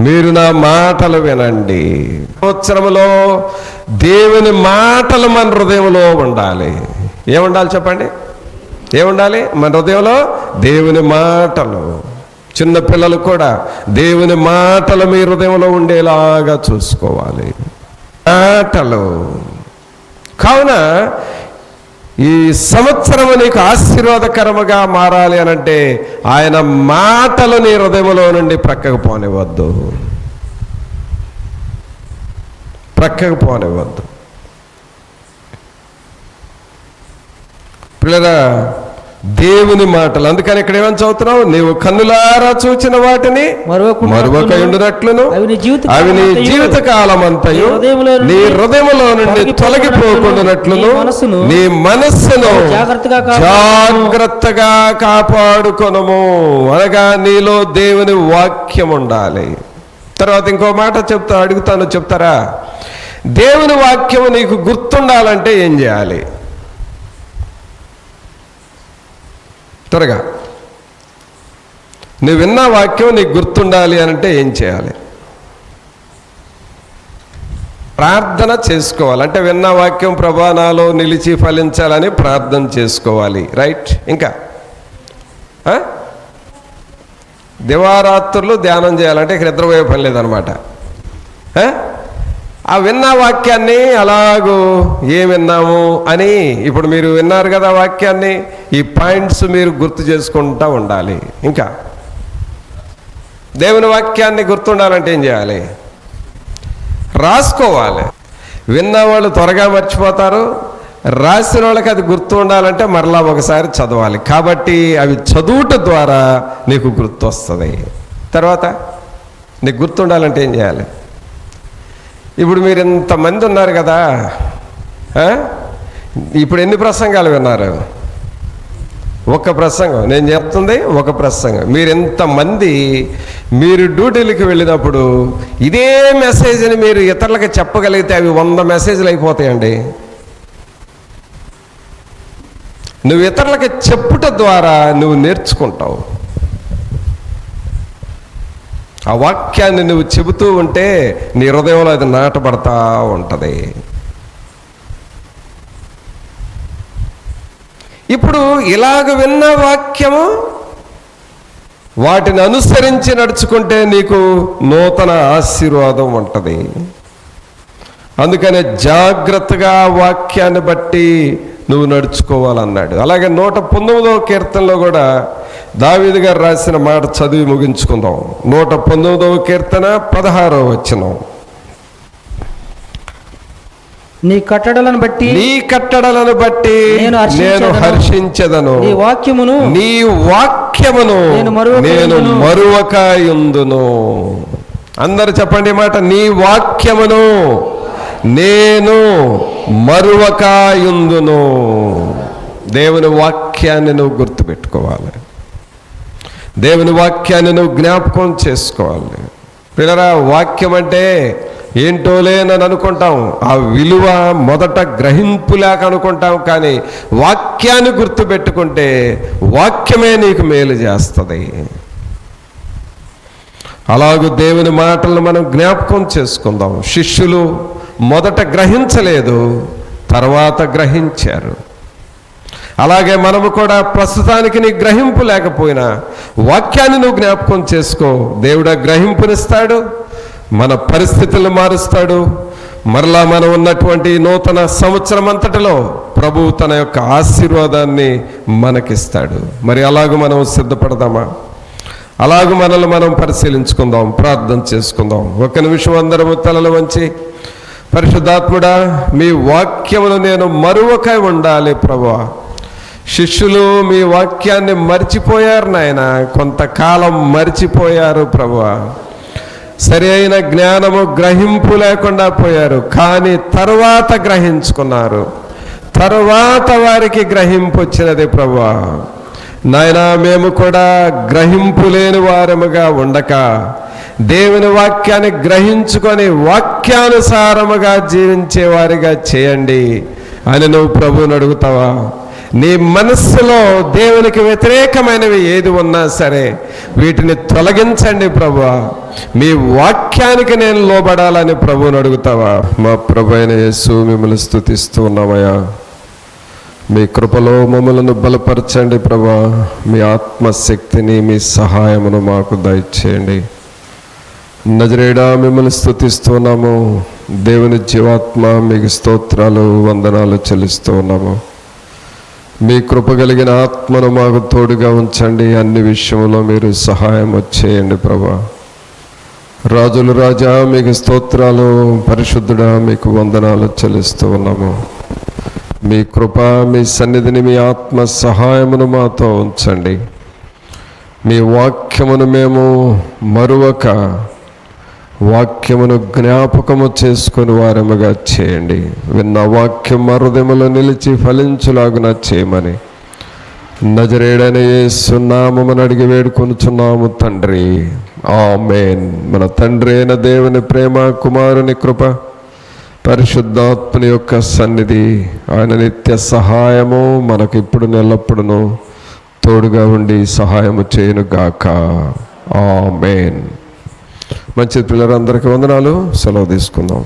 మీరు నా మాటలు వినండి. సంవత్సరములో దేవుని మాటలు మన హృదయంలో ఉండాలి. ఏముండాలి చెప్పండి? ఏముండాలి మన హృదయంలో? దేవుని మాటలు. చిన్న పిల్లలు కూడా దేవుని మాటలు మీ హృదయంలో ఉండేలాగా చూసుకోవాలి. మాటలు. కావున ఈ సంవత్సరము నీకు ఆశీర్వాదకరముగా మారాలి అనంటే ఆయన మాటలు నీ హృదయంలో నుండి ప్రక్కకు పోనివ్వద్దు. ప్రక్కకు పోనివ్వద్దు. పిల్లరా, దేవుని మాటలు. అందుకని ఇక్కడ ఏమని చదువుతున్నావు? నీవు కన్నులారా చూచిన వాటిని మరువక ఉండునట్లును అవి నీ జీవిత కాలమంతయు నీ హృదయములో నుండి తొలగిపోకుండానట్లును నీ మనస్సును జాగ్రత్తగా కాపాడుకొనుము. అనగా నీలో దేవుని వాక్యం ఉండాలి. తర్వాత ఇంకో మాట అడుగుతాను, చెప్తారా? దేవుని వాక్యం నీకు గుర్తుండాలంటే ఏం చేయాలి? త్వరగా. నువ్వు విన్న వాక్యం నీకు గుర్తుండాలి అంటే ఏం చేయాలి? ప్రార్థన చేసుకోవాలి. అంటే విన్న వాక్యం ప్రభా నాలో నిలిచి ఫలించాలని ప్రార్థన చేసుకోవాలి. రైట్. ఇంకా దివారాత్రులు ధ్యానం చేయాలంటే ఇక్కడ నిద్రపోయే పని లేదనమాట. ఆ విన్న వాక్యాన్ని అలాగూ ఏం విన్నాము అని ఇప్పుడు మీరు విన్నారు కదా వాక్యాన్ని, ఈ పాయింట్స్ మీరు గుర్తు చేసుకుంటూ ఉండాలి. ఇంకా దేవుని వాక్యాన్ని గుర్తుండాలంటే ఏం చేయాలి? రాసుకోవాలి. విన్నవాళ్ళు త్వరగా మర్చిపోతారు, రాసిన వాళ్ళకి అది గుర్తు ఉండాలంటే మరలా ఒకసారి చదవాలి. కాబట్టి అవి చదువుట ద్వారా నీకు గుర్తు వస్తుంది. తర్వాత నీకు గుర్తుండాలంటే ఏం చేయాలి? ఇప్పుడు మీరు ఇంతమంది ఉన్నారు కదా, ఇప్పుడు ఎన్ని ప్రసంగాలు విన్నారు? ఒక ప్రసంగం. నేను చెప్తుంది ఒక ప్రసంగం. మీరు ఎంతమంది మీరు డ్యూటీలకు వెళ్ళినప్పుడు ఇదే మెసేజ్ని మీరు ఇతరులకు చెప్పగలిగితే అవి 100 మెసేజ్లు అయిపోతాయండి. నువ్వు ఇతరులకు చెప్పుట ద్వారా నువ్వు నేర్చుకుంటావు. ఆ వాక్యాన్ని నువ్వు చెబుతూ ఉంటే నీ హృదయంలో అది నాటబడతా ఉంటుంది. ఇప్పుడు ఇలాగ విన్న వాక్యము వాటిని అనుసరించి నడుచుకుంటే నీకు నూతన ఆశీర్వాదం ఉంటుంది. అందుకనే జాగ్రత్తగా వాక్యాన్ని బట్టి నువ్వు నడుచుకోవాలన్నాడు. అలాగే 119వ కీర్తనలో కూడా దావీదు గారు రాసిన మాట చదివి ముగించుకుందాం. 119వ కీర్తన 16వ వచనం. నీ కట్టడలను బట్టి నేను హర్షించెదను, నీ వాక్యమును నేను మరువకయుందును. అందరు చెప్పండి మాట, నీ వాక్యమును నేను మరువకయుందును. దేవుని వాక్యాన్ని నువ్వు గుర్తుపెట్టుకోవాలి. దేవుని వాక్యాన్ని నువ్వు జ్ఞాపకం చేసుకోవాలి. పిల్లరా, వాక్యం అంటే ఏంటోలేనని అనుకుంటాం. ఆ విలువ మొదట గ్రహింపులేక అనుకుంటాం. కానీ వాక్యాన్ని గుర్తుపెట్టుకుంటే వాక్యమే నీకు మేలు చేస్తుంది. అలాగూ దేవుని మాటలను మనం జ్ఞాపకం చేసుకుందాం. శిష్యులు మొదట గ్రహించలేదు, తర్వాత గ్రహించారు. అలాగే మనము కూడా ప్రస్తుతానికి నీ గ్రహింపు లేకపోయినా వాక్యాన్ని నువ్వు జ్ఞాపకం చేసుకో. దేవుడు గ్రహింపునిస్తాడు, మన పరిస్థితులను మారుస్తాడు. మరలా మనం ఉన్నటువంటి నూతన సంవత్సరం అంతటిలో ప్రభువు తన యొక్క ఆశీర్వాదాన్ని మనకిస్తాడు. మరి అలాగూ మనం సిద్ధపడదామా? అలాగూ మనల్ని మనం పరిశీలించుకుందాం, ప్రార్థన చేసుకుందాం. ఒక నిమిషం అందరము తలలు వంచి, పరిశుద్ధాత్ముడా, మీ వాక్యమును నేను మరువక ఉండాలి ప్రభువా. శిష్యులు మీ వాక్యాన్ని మర్చిపోయారు నాయన, కొంతకాలం మర్చిపోయారు ప్రభువా. సరి అయిన జ్ఞానము గ్రహింపు లేకుండా పోయారు. కానీ తరువాత గ్రహించుకున్నారు, తరువాత వారికి గ్రహింపు వచ్చినది ప్రభువా. నాయనా మేము కూడా గ్రహింపు లేని వారముగా ఉండక దేవుని వాక్యాన్ని గ్రహించుకొని వాక్యానుసారముగా జీవించే వారిగా చేయండి అని నువ్వు ప్రభువుని అడుగుతావా? నీ మనస్సులో దేవునికి వ్యతిరేకమైనవి ఏది ఉన్నా సరే వీటిని తొలగించండి ప్రభువా, మీ వాక్యానికి నేను లోబడాలని ప్రభువుని అడుగుతావా? మా ప్రభు అయిన యేసు మిమ్మల్ని స్తుతిస్తూ ఉన్నామయ్యా. మీ కృపలో మమ్మలను బలపరచండి ప్రభువా. మీ ఆత్మశక్తిని, మీ సహాయమును మాకు దయచేయండి. నజరేయుడా మిమ్మల్ని స్తుతిస్తున్నాము. దేవుని జీవాత్మ మీకు స్తోత్రాలు, వందనాలు చెల్లిస్తూ ఉన్నాము. మీ కృప కలిగిన ఆత్మను మాకు తోడుగా ఉంచండి. అన్ని విషయంలో మీరు సహాయం చేయండి ప్రభా. రాజుల రాజా మీకు స్తోత్రాలు, పరిశుద్ధుడా మీకు వందనాలు చెల్లిస్తూ ఉన్నాము. మీ కృప, మీ సన్నిధిని, మీ ఆత్మ సహాయమును మాతో ఉంచండి. మీ వాక్యమును మేము మరువక వాక్యమును జ్ఞాపకము చేసుకుని వారముగా చేయండి. విన్న వాక్యం మా హృదయములో నిలిచి ఫలించులాగున చేయమని నజరేయుడైన యేసు నామమున అడిగి వేడుకొనుచున్నాము తండ్రి, ఆమేన్. మన తండ్రి అయిన దేవుని ప్రేమ, కుమారుని కృప, పరిశుద్ధాత్మని యొక్క సన్నిధి, ఆయన నిత్య సహాయము మనకు ఇప్పుడు ఎల్లప్పుడూ తోడుగా ఉండి సహాయము చేయను గాక. ఆమేన్. మంచి పిల్లలందరికీ వందనాలు. సెలవు తీసుకుందాం.